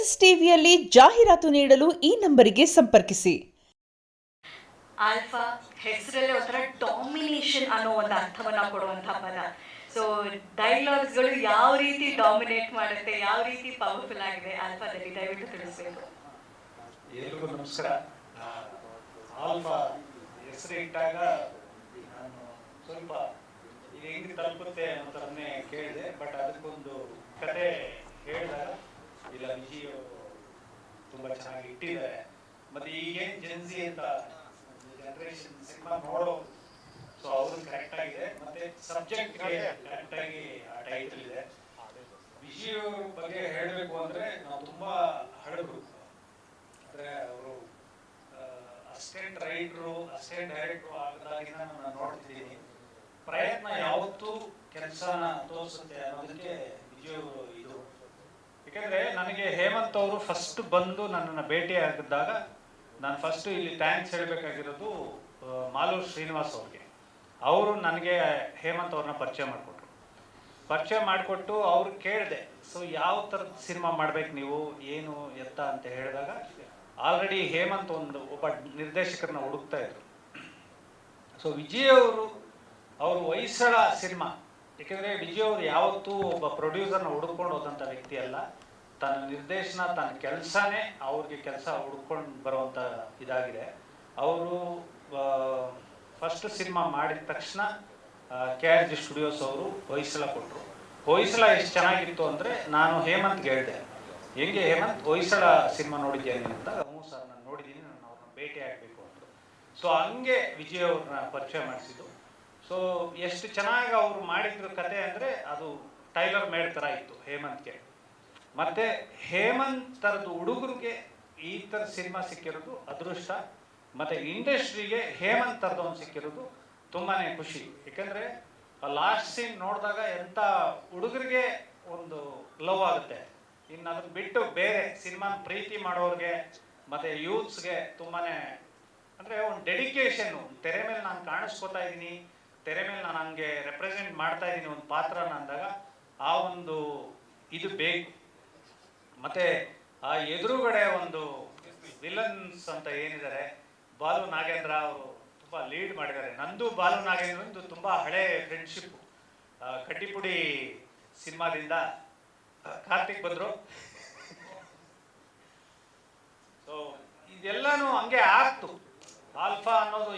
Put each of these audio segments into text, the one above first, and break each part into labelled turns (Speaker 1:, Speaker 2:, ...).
Speaker 1: S ಟಿವಿಯಲ್ಲಿ ಜಾಹೀರಾತು ನೀಡಲು ಈ ನಂಬರಿಗೆ ಸಂಪರ್ಕಿಸಿ.
Speaker 2: ಆಲ್ಫಾ ಹೆಸರಲ್ಲೇ ಒಂಥರ ಡಾಮಿನೇಷನ್ ಅನ್ನೋ ಒಂದು ಅರ್ಥವನ್ನ ಕೊಡುವಂತಹ ಪದ. ಸೊ ಡೈಲಾಗ್ಸ್ಗಳು ಯಾವ ರೀತಿ ಡಾಮಿನೇಟ್ ಮಾಡುತ್ತೆ, ಯಾವ ರೀತಿ ಪವರ್ಫುಲ್ ಆಗಿದೆ ಆಲ್ಫಾದಲ್ಲಿ, ದಯವಿಟ್ಟು ತಿಳಿಸ್ಬೇಕು.
Speaker 3: ಎಲ್ರಿಗೂ ನಮಸ್ಕಾರ. ಆಲ್ಫಾ ಹೆಸರು ಇಟ್ಟಾಗ ನಾನು ಸ್ವಲ್ಪ ಇದು ಹೆಂಗೆ ತಲುಪುತ್ತೆ ಅನ್ನೋದನ್ನೇ ಕೇಳಿದೆ. ಬಟ್ ಅದಕ್ಕೊಂದು ಕತೆ ಹೇಳಿದಾಗ ಇಲ್ಲ ವಿಜಯ್ ತುಂಬ ಚೆನ್ನಾಗಿ ಇಟ್ಟಿದ್ದಾರೆ. ಮತ್ತು ಈಗೇನು ಜೆನ್ಸಿ ಅಂತ ಜನರೇಷನ್ ಸಿನಿಮಾ ನೋಡೋ, ಸೊ ಅವ್ರಿಗೆ ಕರೆಕ್ಟ್ ಆಗಿದೆ. ಮತ್ತೆ ಸಬ್ಜೆಕ್ಟ್ಗೆ ಕರೆಕ್ಟಾಗಿ ಆ ಟೈಟಲ್ ಇದೆ. ವಿಜಯ್ ಅವ್ರ ಬಗ್ಗೆ ಹೇಳಬೇಕು ಅಂದರೆ ನಾವು ತುಂಬ ಹಳಬರು. ಅಂದರೆ ಅವರು ಅಸಿಸ್ಟೆಂಟ್ ರೈಟ್ರು, ಅಸಿಸ್ಟೆಂಟ್ ಡೈರೆಕ್ಟ್ರು ಆಗದಾಗಿನ ನಾನು ನೋಡ್ತಿದ್ದೀನಿ. ಪ್ರಯತ್ನ ಯಾವತ್ತೂ ಕೆಲಸನ ತೋರಿಸುತ್ತೆ ಅನ್ನೋದಕ್ಕೆ ವಿಜಯ್ ಅವರು ಇದು. ಯಾಕೆಂದರೆ ನನಗೆ ಹೇಮಂತ್ ಅವರು ಫಸ್ಟ್ ಬಂದು ನನ್ನನ್ನು ಭೇಟಿ ಆಗಿದ್ದಾಗ ನಾನು ಫಸ್ಟು ಇಲ್ಲಿ ಥ್ಯಾಂಕ್ಸ್ ಹೇಳಬೇಕಾಗಿರೋದು ಮಾಲೂರು ಶ್ರೀನಿವಾಸ್ ಅವ್ರಿಗೆ. ಅವರು ನನಗೆ ಹೇಮಂತ್ ಅವ್ರನ್ನ ಪರಿಚಯ ಮಾಡಿಕೊಟ್ಟು ಅವ್ರಿಗೆ ಕೇಳಿದೆ, ಸೊ ಯಾವ ಥರದ ಸಿನಿಮಾ ಮಾಡ್ಬೇಕು ನೀವು, ಏನು ಎತ್ತ ಅಂತ ಹೇಳಿದಾಗ ಆಲ್ರೆಡಿ ಹೇಮಂತ್ ಒಬ್ಬ ನಿರ್ದೇಶಕರನ್ನ ಹುಡುಕ್ತಾ ಇದ್ರು. ಸೊ ವಿಜಯ್ ಅವರು ಹೊಯ್ಸಳ ಸಿನಿಮಾ, ಏಕೆಂದರೆ ವಿಜಯ್ ಅವರು ಯಾವತ್ತೂ ಒಬ್ಬ ಪ್ರೊಡ್ಯೂಸರ್ನ ಹುಡುಕೊಂಡು ಹೋದಂಥ ವ್ಯಕ್ತಿ ಅಲ್ಲ. ತನ್ನ ನಿರ್ದೇಶನ, ತನ್ನ ಕೆಲಸನೇ ಅವ್ರಿಗೆ ಕೆಲಸ ಹುಡ್ಕೊಂಡು ಬರುವಂಥ ಇದಾಗಿದೆ. ಅವರು ಫಸ್ಟ್ ಸಿನಿಮಾ ಮಾಡಿದ ತಕ್ಷಣ KRG ಸ್ಟುಡಿಯೋಸ್ ಅವರು ಹೊಯ್ಸಳ ಕೊಟ್ಟರು. ಹೊಯ್ಸಳ ಎಷ್ಟು ಚೆನ್ನಾಗಿತ್ತು ಅಂದರೆ ನಾನು ಹೇಮಂತ್ಗೆ ಹೇಳಿದೆ, ಹೆಂಗೆ ಹೇಮಂತ್ ಹೊಯ್ಸಳ ಸಿನಿಮಾ ನೋಡಿದ್ದೇನೆ ಅಂತ. ಹ್ಞೂ ಸರ್ ನಾನು ನೋಡಿದ್ದೀನಿ, ನಾನು ಅವ್ರನ್ನ ಭೇಟಿ ಆಗಬೇಕು ಅಂತ. ಸೊ ಹಂಗೆ ವಿಜಯ್ ಅವ್ರನ್ನ ಪರಿಚಯ ಮಾಡಿಸಿದ್ದು. ಸೊ ಎಷ್ಟು ಚೆನ್ನಾಗಿ ಅವರು ಮಾಡಿದ್ರು ಕತೆ ಅಂದರೆ ಅದು ಟೈಲರ್ ಮೇಡ್ ಥರ ಇತ್ತು ಹೇಮಂತ್ಗೆ. ಮತ್ತು ಹೇಮಂತ್ ಥರದ್ದು ಹುಡುಗರಿಗೆ ಈ ಥರ ಸಿನಿಮಾ ಸಿಕ್ಕಿರೋದು ಅದೃಷ್ಟ. ಮತ್ತು ಇಂಡಸ್ಟ್ರಿಗೆ ಹೇಮಂತ್ ಥರದವನು ಸಿಕ್ಕಿರೋದು ತುಂಬಾ ಖುಷಿ. ಏಕೆಂದರೆ ಲಾಸ್ಟ್ ಸೀನ್ ನೋಡಿದಾಗ ಎಂಥ ಹುಡುಗರಿಗೆ ಒಂದು ಲವ್ ಆಗುತ್ತೆ. ಇನ್ನು ಅದನ್ನು ಬಿಟ್ಟು ಬೇರೆ ಸಿನಿಮಾನ ಪ್ರೀತಿ ಮಾಡೋರಿಗೆ ಮತ್ತು ಯೂತ್ಸ್ಗೆ ತುಂಬಾ ಅಂದರೆ ಒಂದು ಡೆಡಿಕೇಶನ್ನು. ತೆರೆ ಮೇಲೆ ನಾನು ಕಾಣಿಸ್ಕೋತಾ ಇದ್ದೀನಿ, ತೆರೆ ಮೇಲೆ ನಾನು ಹಂಗೆ ರೆಪ್ರೆಸೆಂಟ್ ಮಾಡ್ತಾ ಇದ್ದೀನಿ ಒಂದು ಪಾತ್ರನ ಅಂದಾಗ ಆ ಒಂದು ಇದು ಬೇಕು. ಮತ್ತು ಆ ಎದುರುಗಡೆ ಒಂದು ವಿಲನ್ಸ್ ಅಂತ ಏನಿದ್ದಾರೆ, ಬಾಲು ನಾಗೇಂದ್ರ ಅವರು ತುಂಬ ಲೀಡ್ ಮಾಡಿದ್ದಾರೆ. ನಂದು ಬಾಲು ನಾಗೇಂದ್ರಂದು ತುಂಬ ಹಳೆ ಫ್ರೆಂಡ್ಶಿಪ್. ಕಡ್ಡಿಪುಡಿ ಸಿನಿಮಾದಿಂದ ಕಾರ್ತಿಕ್ ಬಂದರು. ಸೊ ಇದೆಲ್ಲನೂ ಹಂಗೆ ಆಗ್ತು. ಆಲ್ಫಾ ಅನ್ನೋದು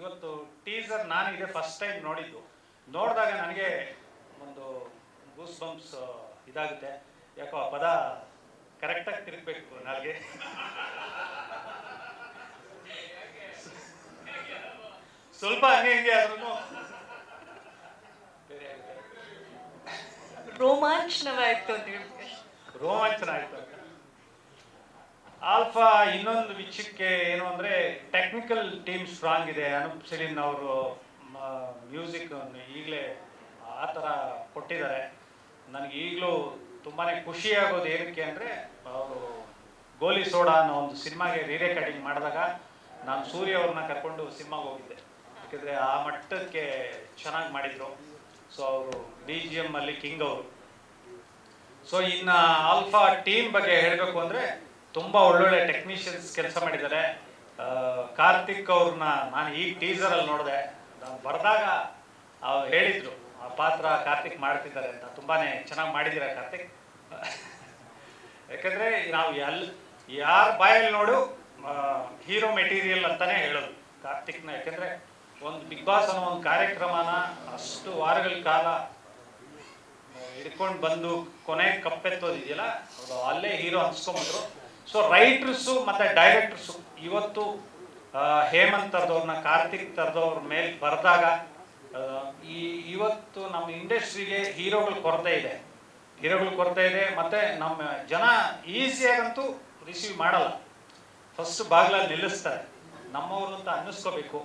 Speaker 3: ಇವತ್ತು ಟೀಸರ್ ನಾನು ಇದೆ ಫಸ್ಟ್ ಟೈಮ್ ನೋಡಿದ್ದು. ನೋಡಿದಾಗ ನನಗೆ ಒಂದು ಗೂಸ್ ಬಂಪ್ಸ್ ಇದಾಗುತ್ತೆ. ಯಾಕೋ ಆ ಪದ ಕರೆಕ್ಟಾಗಿ ತಿರುಗಬೇಕು ನನಗೆ. ಸ್ವಲ್ಪ ಹಂಗೆ ಆದ್ರೂ
Speaker 2: ರೋಮಾಂಚನ ಆಯ್ತು.
Speaker 3: ಆಲ್ಫಾ ಇನ್ನೊಂದು ವಿಷಯಕ್ಕೆ ಏನು ಅಂದರೆ ಟೆಕ್ನಿಕಲ್ ಟೀಮ್ ಸ್ಟ್ರಾಂಗ್ ಇದೆ. ಅನೂಪ್ ಸಲೀನ್ ಅವರು ಮ್ಯೂಸಿಕ್ ಈಗಲೇ ಆ ಥರ ಕೊಟ್ಟಿದ್ದಾರೆ. ನನಗೆ ಈಗಲೂ ತುಂಬಾ ಖುಷಿಯಾಗೋದು ಏನಕ್ಕೆ ಅಂದರೆ, ಅವರು ಗೋಲಿ ಸೋಡಾ ಅನ್ನೋ ಒಂದು ಸಿನಿಮಾಗೆ ರೆಕಾರ್ಡಿಂಗ್ ಮಾಡಿದಾಗ ನಾನು ಸೂರ್ಯ ಅವ್ರನ್ನ ಕರ್ಕೊಂಡು ಸಿನಿಮಾಗೆ ಹೋಗಿದ್ದೆ. ಯಾಕೆಂದರೆ ಆ ಮಟ್ಟಕ್ಕೆ ಚೆನ್ನಾಗಿ ಮಾಡಿದರು. ಸೊ ಅವರು BGM ಅಲ್ಲಿ ಕಿಂಗ್ ಅವರು. ಸೊ ಇನ್ನು ಆಲ್ಫಾ ಟೀಮ್ ಬಗ್ಗೆ ಹೇಳಬೇಕು ಅಂದರೆ ತುಂಬ ಒಳ್ಳೊಳ್ಳೆ ಟೆಕ್ನಿಷಿಯನ್ಸ್ ಕೆಲಸ ಮಾಡಿದ್ದಾರೆ. ಕಾರ್ತಿಕ್ ಅವ್ರನ್ನ ನಾನು ಈ ಟೀಸರಲ್ಲಿ ನೋಡಿದೆ. ನಾನು ಬರೆದಾಗ ಹೇಳಿದರು ಆ ಪಾತ್ರ ಕಾರ್ತಿಕ್ ಮಾಡ್ತಿದ್ದಾರೆ ಅಂತ. ತುಂಬಾ ಚೆನ್ನಾಗಿ ಮಾಡಿದ್ದೀರ ಕಾರ್ತಿಕ್. ಯಾಕಂದರೆ ನಾವು ಯಾರ ಬಾಯಲ್ಲಿ ನೋಡು ಹೀರೋ ಮೆಟೀರಿಯಲ್ ಅಂತಲೇ ಹೇಳೋದು ಕಾರ್ತಿಕ್ನ. ಯಾಕೆಂದರೆ ಒಂದು ಬಿಗ್ ಬಾಸ್ ಅನ್ನೋ ಒಂದು ಕಾರ್ಯಕ್ರಮನ ಅಷ್ಟು ವಾರಗಳ ಕಾಲ ಹಿಡ್ಕೊಂಡು ಬಂದು ಕೊನೆಗೆ ಕಪ್ಪೆತ್ತೋದಿದೆಯಲ್ಲ, ಅದು ಅಲ್ಲೇ ಹೀರೋ ಅನ್ಸ್ಕೊಂಬಂದ್ರು. ಸೊ ರೈಟರ್ಸು ಮತ್ತು ಡೈರೆಕ್ಟರ್ಸು ಇವತ್ತು ಹೇಮಂತ್ ಥರದವ್ರನ್ನ, ಕಾರ್ತಿಕ್ ಥರದವ್ರ ಮೇಲೆ ಬರೆದಾಗ ಇವತ್ತು ನಮ್ಮ ಇಂಡಸ್ಟ್ರಿಗೆ ಹೀರೋಗಳ ಕೊರತೆ ಇದೆ. ಮತ್ತು ನಮ್ಮ ಜನ ಈಸಿಯಾಗಂತೂ ರಿಸೀವ್ ಮಾಡಲ್ಲ. ಫಸ್ಟ್ ಬಾಗಿಲಲ್ಲಿ ನಿಲ್ಲಿಸ್ತಾರೆ, ನಮ್ಮವರು ಅಂತ ಅನ್ನಿಸ್ಕೋಬೇಕು.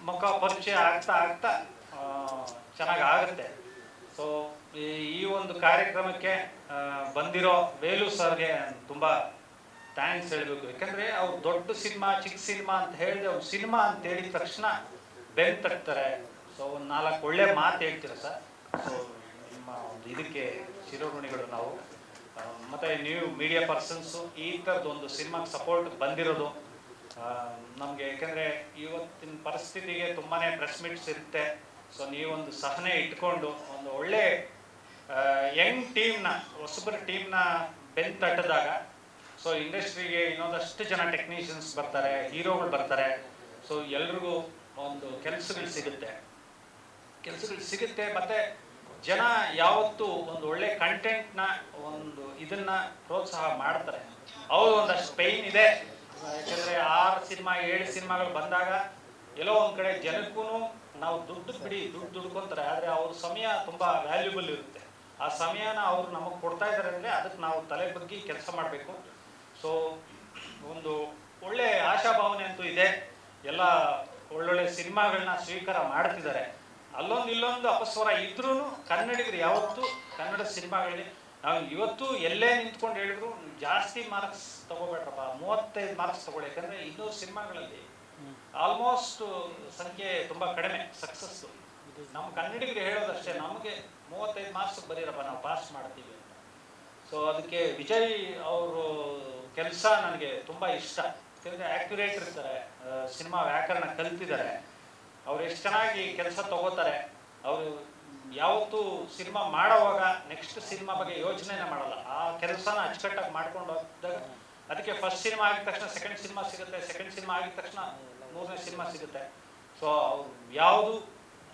Speaker 3: ಮುಖ ಪರಿಚಯ ಆಗ್ತಾ ಚೆನ್ನಾಗಿ ಆಗುತ್ತೆ. ಸೊ ಈ ಒಂದು ಕಾರ್ಯಕ್ರಮಕ್ಕೆ ಬಂದಿರೋ ವೇಲು ಸರ್ಗೆ ತುಂಬ ಥ್ಯಾಂಕ್ಸ್ ಹೇಳಬೇಕು. ಯಾಕಂದರೆ ಅವ್ರು ದೊಡ್ಡ ಸಿನಿಮಾ, ಚಿಕ್ಕ ಸಿನಿಮಾ ಅಂತ ಹೇಳಿದೆ, ಅವ್ರು ಸಿನಿಮಾ ಅಂತ ಹೇಳಿದ ತಕ್ಷಣ ಬೆನ್ ತಟ್ತಾರೆ. ಸೊ ಒಂದು 4 ಒಳ್ಳೆ ಮಾತು ಹೇಳ್ತೀರ ಸರ್. ಸೊ ನಿಮ್ಮ ಒಂದು ಇದಕ್ಕೆ ಶಿರೋಮಣಿಗಳು ನಾವು. ಮತ್ತು ನೀವು ಮೀಡಿಯಾ ಪರ್ಸನ್ಸು ಈ ಥರದ್ದೊಂದು ಸಿನಿಮಾಗೆ ಸಪೋರ್ಟ್ ಬಂದಿರೋದು ನಮಗೆ, ಯಾಕೆಂದರೆ ಇವತ್ತಿನ ಪರಿಸ್ಥಿತಿಗೆ ತುಂಬಾ ಪ್ರೆಸ್ ಮೀಟ್ಸ್ ಇರುತ್ತೆ. ಸೊ ನೀವೊಂದು ಸಹನೆ ಇಟ್ಕೊಂಡು ಒಂದು ಒಳ್ಳೆ ಯಂಗ್ ಟೀಮ್ನ, ಹೊಸಬರ ಟೀಮ್ನ ಬೆನ್ನು ತಟ್ಟಿದಾಗ ಸೊ ಇಂಡಸ್ಟ್ರಿಗೆ ಇನ್ನೊಂದಷ್ಟು ಜನ ಟೆಕ್ನಿಷಿಯನ್ಸ್ ಬರ್ತಾರೆ, ಹೀರೋಗಳು ಬರ್ತಾರೆ. ಸೊ ಎಲ್ರಿಗೂ ಒಂದು ಕೆಲಸಗಳು ಸಿಗುತ್ತೆ ಮತ್ತು ಜನ ಯಾವತ್ತೂ ಒಂದು ಒಳ್ಳೆ ಕಂಟೆಂಟ್ನ ಒಂದು ಇದನ್ನು ಪ್ರೋತ್ಸಾಹ ಮಾಡ್ತಾರೆ. ಹೌದು, ಒಂದಷ್ಟು ಪೈನ್ ಇದೆ, ಯಾಕೆಂದರೆ 6 ಸಿನಿಮಾ 7 ಸಿನಿಮಾಗಳು ಬಂದಾಗ ಎಲ್ಲೋ ಒಂದು ಕಡೆ ಜನಕ್ಕೂ ನಾವು ದುಡ್ಡು ದುಡ್ಕೊಂತಾರೆ, ಆದರೆ ಅವ್ರ ಸಮಯ ತುಂಬ ವ್ಯಾಲ್ಯೂಬಲ್ ಇರುತ್ತೆ. ಆ ಸಮಯನ ಅವರು ನಮಗೆ ಕೊಡ್ತಾ ಇದ್ದಾರೆ ಅಂದರೆ ಅದಕ್ಕೆ ನಾವು ತಲೆ ಬಗ್ಗೆ ಕೆಲಸ ಮಾಡಬೇಕು. ಸೊ ಒಂದು ಒಳ್ಳೆ ಆಶಾಭಾವನೆ ಅಂತೂ ಇದೆ. ಎಲ್ಲ ಒಳ್ಳೊಳ್ಳೆ ಸಿನಿಮಾಗಳನ್ನ ಸ್ವೀಕಾರ ಮಾಡ್ತಿದ್ದಾರೆ. ಅಲ್ಲೊಂದು ಇಲ್ಲೊಂದು ಅಪಸ್ವರ ಇದ್ರೂ ಕನ್ನಡಿಗರು ಯಾವತ್ತೂ ಕನ್ನಡ ಸಿನಿಮಾಗಳಿಗೆ ನಾವು ಇವತ್ತು ಎಲ್ಲೇ ನಿಂತ್ಕೊಂಡು ಹೇಳಿದ್ರು ಜಾಸ್ತಿ ಮಾರ್ಕ್ಸ್ ತಗೋಬೇಡ್ರಪ್ಪ, 35 ಮಾರ್ಕ್ಸ್ ತಗೊಳ್ಳಿ. ಯಾಕಂದರೆ 200 ಸಿನಿಮಾಗಳಲ್ಲಿ ಆಲ್ಮೋಸ್ಟ್ ಸಂಖ್ಯೆ ತುಂಬ ಕಡಿಮೆ ಸಕ್ಸಸ್ಸು. ನಮ್ಮ ಕನ್ನಡಿಗರು ಹೇಳೋದಷ್ಟೇ, ನಮಗೆ 35 ಮಾರ್ಕ್ಸ್ ಬರೀರಪ್ಪ, ನಾವು ಪಾಸ್ ಮಾಡ್ತೀವಿ ಅಂತ. ಸೊ ಅದಕ್ಕೆ ವಿಜಯ್ ಅವರು ಕೆಲಸ ನನಗೆ ತುಂಬ ಇಷ್ಟ. ಯಾಕೆಂದರೆ ಆ್ಯಕ್ಯುರೇಟ್ ಇರ್ತಾರೆ, ಸಿನಿಮಾ ವ್ಯಾಕರಣ ಕಲಿತಿದ್ದಾರೆ, ಅವ್ರು ಎಷ್ಟು ಚೆನ್ನಾಗಿ ಕೆಲಸ ತಗೋತಾರೆ. ಅವರು ಯಾವತ್ತೂ ಸಿನಿಮಾ ಮಾಡೋವಾಗ ನೆಕ್ಸ್ಟ್ ಸಿನಿಮಾ ಬಗ್ಗೆ ಯೋಚನೆನೇ ಮಾಡಲ್ಲ, ಆ ಕೆಲಸನ ಅಚ್ಚುಕಟ್ಟಾಗಿ ಮಾಡ್ಕೊಂಡು ಹೋದಾಗ ಅದಕ್ಕೆ ಫಸ್ಟ್ ಸಿನಿಮಾ ಆಗಿದ ತಕ್ಷಣ ಸೆಕೆಂಡ್ ಸಿನಿಮಾ ಸಿಗುತ್ತೆ, ಸೆಕೆಂಡ್ ಸಿನಿಮಾ ಆಗಿದ ತಕ್ಷಣ 3ನೇ ಸಿನಿಮಾ ಸಿಗುತ್ತೆ. ಸೊ ಅವ್ರು ಯಾವುದು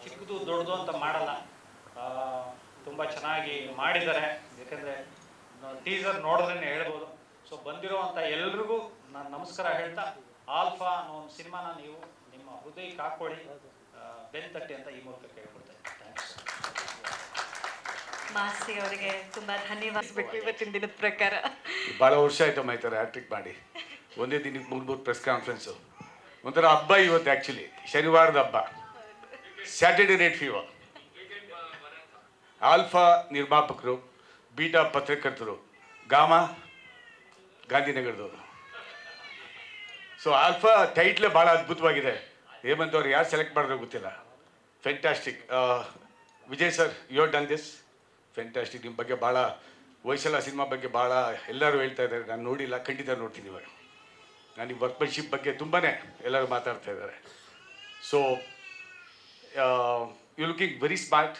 Speaker 3: ಚಿಕ್ಕದು ದೊಡ್ಡದು ಅಂತ ಮಾಡಲ್ಲ, ತುಂಬ ಚೆನ್ನಾಗಿ ಮಾಡಿದ್ದಾರೆ. ಯಾಕೆಂದರೆ ಟೀಸರ್ ನೋಡಿದ್ರೆ ಹೇಳ್ಬೋದು. ಸೊ ಬಂದಿರೋವಂಥ ಎಲ್ರಿಗೂ ನಾನು ನಮಸ್ಕಾರ ಹೇಳ್ತಾ, ಆಲ್ಫಾ ಅನ್ನೋ ಒಂದು ಸಿನಿಮಾನ ನೀವು ನಿಮ್ಮ ಹೃದಯಕ್ಕೆ ಹಾಕ್ಕೊಳ್ಳಿ, ಬೆನ್ತಟ್ಟಿ ಅಂತ ಈ ಮೂಲಕ ಕೇಳ್ಕೊಡ್ತೇನೆ. ಥ್ಯಾಂಕ್ಸ್.
Speaker 2: ಮಾಸ್ತಿ ಅವರಿಗೆ ತುಂಬ ಧನ್ಯವಾದ. ಇವತ್ತಿನ ದಿನದ ಪ್ರಕಾರ
Speaker 4: ಭಾಳ ವರ್ಷ ಆಯ್ತಮ್ಮ ಈ ಥರ ಹ್ಯಾಟ್ರಿಕ್ ಮಾಡಿ. ಒಂದೇ ದಿನಕ್ಕೆ 3 ಪ್ರೆಸ್ ಕಾನ್ಫರೆನ್ಸು, ಒಂಥರ ಹಬ್ಬ ಇವತ್ತು. ಆ್ಯಕ್ಚುಲಿ ಶನಿವಾರದ ಹಬ್ಬ, ಸ್ಯಾಟರ್ಡೆ ನೈಟ್ ಫೀವರ್. ಆಲ್ಫಾ ನಿರ್ಮಾಪಕರು, ಬೀಟಾ ಪತ್ರಕರ್ತರು, ಗಾಮಾ ಗಾಂಧಿನಗರದವರು. ಸೊ ಆಲ್ಫಾ ಟೈಟ್ಲೇ ಭಾಳ ಅದ್ಭುತವಾಗಿದೆ. ಹೇಮಂತ್ ಅವ್ರು ಯಾರು ಸೆಲೆಕ್ಟ್ ಮಾಡಿದ್ರು ಗೊತ್ತಿಲ್ಲ. Fantastic. Vijay sir, you have done this fantastic. ನಿಮ್ಮ ಬಗ್ಗೆ ಭಾಳ ವಯಸ್ಸೆಲ್ಲ ಸಿನಿಮಾ ಬಗ್ಗೆ ಭಾಳ ಎಲ್ಲರೂ ಹೇಳ್ತಾ ಇದ್ದಾರೆ. ನಾನು ನೋಡಿಲ್ಲ, ಖಂಡಿತ ನೋಡ್ತೀನಿ ಇವಾಗ. ನಾನು ಈ ವರ್ಕ್ಮನ್ಶಿಪ್ ಬಗ್ಗೆ ತುಂಬಾ ಎಲ್ಲರೂ ಮಾತಾಡ್ತಾ ಇದ್ದಾರೆ. So you looking very smart.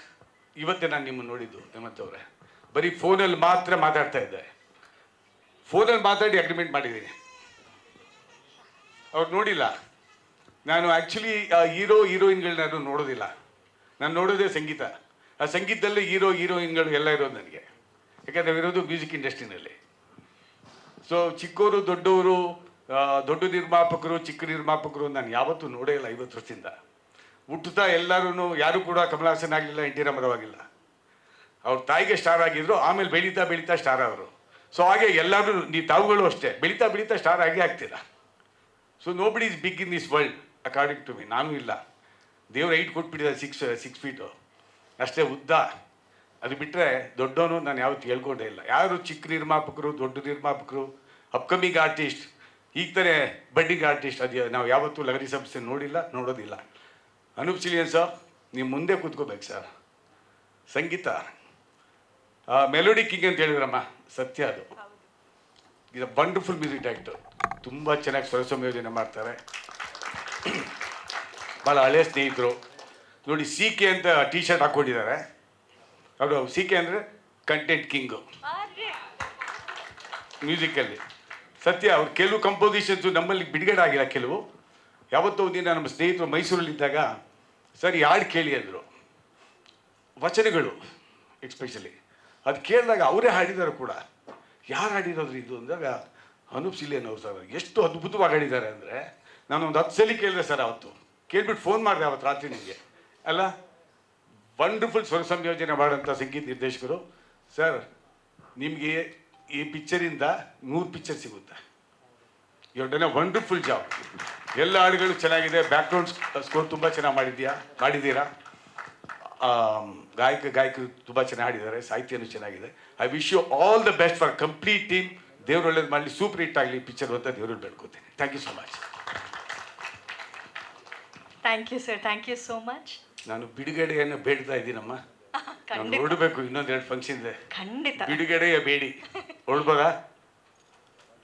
Speaker 4: ಇವತ್ತೇ ನಾನು ನಿಮ್ಮನ್ನು ನೋಡಿದ್ದು ಹೇಮಂತ್ ಅವರೇ. ಬರೀ ಫೋನಲ್ಲಿ ಮಾತ್ರ ಮಾತಾಡ್ತಾ ಇದ್ದೆ. ಫೋನಲ್ಲಿ ಮಾತಾಡಿ ಅಗ್ರಿಮೆಂಟ್ ಮಾಡಿದ್ದೀನಿ. ಅವ್ರು ನೋಡಿಲ್ಲ. ನಾನು ಆ್ಯಕ್ಚುಲಿ ಹೀರೋಯಿನ್ಗಳನ್ನ ನೋಡೋದಿಲ್ಲ. ನಾನು ನೋಡೋದೇ ಸಂಗೀತ. ಆ ಸಂಗೀತದಲ್ಲಿ ಹೀರೋಯಿನ್ಗಳು ಎಲ್ಲ ಇರೋದು ನನಗೆ. ಯಾಕಂದರೆ ಇರೋದು ಮ್ಯೂಸಿಕ್ ಇಂಡಸ್ಟ್ರಿನಲ್ಲಿ. ಸೊ ಚಿಕ್ಕವರು ದೊಡ್ಡವರು, ದೊಡ್ಡ ನಿರ್ಮಾಪಕರು, ಚಿಕ್ಕ ನಿರ್ಮಾಪಕರು ನಾನು ಯಾವತ್ತೂ ನೋಡೇ ಇಲ್ಲ 50 ವರ್ಷದಿಂದ. ಹುಟ್ಟುತ್ತಾ ಎಲ್ಲರೂ ಯಾರೂ ಕೂಡ ಕಮಲ್ ಹಾಸನ್ ಆಗಲಿಲ್ಲ, ಎನ್ ಟಿ ರಾಮಾರಾವ್ ಆಗಿಲ್ಲ. ಅವ್ರ ತಾಯಿಗೆ ಸ್ಟಾರ್ ಆಗಿದ್ರು, ಆಮೇಲೆ ಬೆಳೀತಾ ಸ್ಟಾರ್ ಅವರು. ಸೊ ಹಾಗೆ ಎಲ್ಲರೂ ತಾವುಗಳು ಅಷ್ಟೇ ಬೆಳೀತಾ ಸ್ಟಾರ್ ಆಗೇ ಆಗ್ತೀರಾ. So nobody is big in this world according to me. ನಾನು ಇಲ್ಲ, ದೇವ್ರ 8 ಕೊಟ್ಬಿಟ್ಟಿದ್ದಾರೆ, 6 ಫೀಟು ಅಷ್ಟೇ ಉದ್ದ. ಅದು ಬಿಟ್ಟರೆ ದೊಡ್ಡವನು ನಾನು ಯಾವತ್ತು ಹೇಳ್ಕೊಂಡೇ ಇಲ್ಲ. ಯಾರು ಚಿಕ್ಕ ನಿರ್ಮಾಪಕರು, ದೊಡ್ಡ ನಿರ್ಮಾಪಕರು, ಅಪ್ಕಮಿಂಗ್ ಆರ್ಟಿಸ್ಟ್, ಈಗ ತಾನೇ ಬಡ್ಡಿಂಗ್ ಆರ್ಟಿಸ್ಟ್, ಅದು ನಾವು ಯಾವತ್ತೂ ಲಹರಿ ಸಂಸ್ಥೆ ನೋಡಿಲ್ಲ, ನೋಡೋದಿಲ್ಲ. ಅನೂಪ್ ಸಿಲಿಯನ್ ಸರ್, ನೀವು ಮುಂದೆ ಕೂತ್ಕೋಬೇಕು ಸರ್. ಸಂಗೀತ ಮೆಲೋಡಿ ಕಿಂಗ್ ಅಂತ ಹೇಳಿದ್ರಮ್ಮ, ಸತ್ಯ ಅದು. ಇದು ವಂಡರ್ಫುಲ್ ಮ್ಯೂಸಿಕ್ ಡೈರೆಕ್ಟರ್, ತುಂಬ ಚೆನ್ನಾಗಿ ಸ್ವರ ಸಂಯೋಜನೆ ಮಾಡ್ತಾರೆ. ಭಾಳ ಹಳೆಯ ಸ್ನೇಹಿತರು. ನೋಡಿ CK ಅಂತ ಟಿ ಶರ್ಟ್ ಹಾಕ್ಕೊಂಡಿದ್ದಾರೆ. ಅವರು CK ಅಂದರೆ ಕಂಟೆಂಟ್ ಕಿಂಗು ಮ್ಯೂಸಿಕಲ್ಲಿ. ಸತ್ಯ, ಅವ್ರು ಕೆಲವು ಕಂಪೋಸಿಷನ್ಸು ನಮ್ಮಲ್ಲಿ ಬಿಡುಗಡೆ ಆಗಿಲ್ಲ. ಕೆಲವು ಯಾವತ್ತೋ ಒಂದಿನ ನಮ್ಮ ಸ್ನೇಹಿತರು ಮೈಸೂರಲ್ಲಿದ್ದಾಗ, ಸರ್ ಈ ಹಾಡು ಕೇಳಿ ಅಂದರು. ವಚನಗಳು ಎಕ್ಸ್ಪೆಷಲಿ ಅದು ಕೇಳಿದಾಗ ಅವರೇ ಹಾಡಿದ್ದಾರೆ ಕೂಡ. ಯಾರು ಹಾಡಿರೋದು ಇದು ಅಂದಾಗ ಅನೂಪ್ ಸಿಲಿಯನ್ ಅವರು ಸರ್. ಎಷ್ಟು ಅದ್ಭುತವಾಗಿ ಹಾಡಿದ್ದಾರೆ ಅಂದರೆ, ನಾನು ಒಂದು 10 ಸಲ ಕೇಳಿದೆ ಸರ್. ಅವತ್ತು ಕೇಳ್ಬಿಟ್ಟು ಫೋನ್ ಮಾಡಿದೆ ಅವತ್ತು ರಾತ್ರಿ ನಿಮಗೆ. ಅಲ್ಲ, ವಂಡರ್ಫುಲ್ ಸ್ವರ ಸಂಯೋಜನೆ ಮಾಡೋಂಥ ಸಂಗೀತ ನಿರ್ದೇಶಕರು ಸರ್. ನಿಮಗೆ ಈ ಪಿಕ್ಚರಿಂದ 100 ಪಿಕ್ಚರ್ ಸಿಗುತ್ತೆ. You done a wonderful job. ಎಲ್ಲ ಹಾಡುಗಳು ಚೆನ್ನಾಗಿದೆ. ಬ್ಯಾಕ್ಗ್ರೌಂಡ್ ಸ್ಕೋರ್ ತುಂಬ ಚೆನ್ನಾಗಿ ಮಾಡಿದ್ದೀರಾ. ಗಾಯಕರು ತುಂಬ ಚೆನ್ನಾಗಿ ಹಾಡಿದ್ದಾರೆ. ಸಾಹಿತ್ಯನೂ ಚೆನ್ನಾಗಿದೆ. I wish you all the best for complete team. ದೇವ್ರು ಒಳ್ಳೇದು ಮಾಡಲಿ, ಸೂಪರ್ ಹಿಟ್ ಆಗಲಿ ಪಿಕ್ಚರ್ ಅಂತ ದೇವ್ರಲ್ಲಿ ಬೇಡ್ಕೋತೀನಿ. Thank you so much.
Speaker 2: Thank you sir, thank you so much.
Speaker 4: ನಾನು ಬಿಡುಗಡೆಯನ್ನು ಬೇಡ್ತಾ ಇದ್ದೀನಮ್ಮ. ನಾನು ನೋಡಬೇಕು ಇನ್ನೊಂದೆರಡು ಫಂಕ್ಷನ್ ಇದೆ.
Speaker 2: ಖಂಡಿತ
Speaker 4: ಬಿಡುಗಡೆಯ ಬೇಡಿ. ಹೊರಡ್ಬೋದಾ?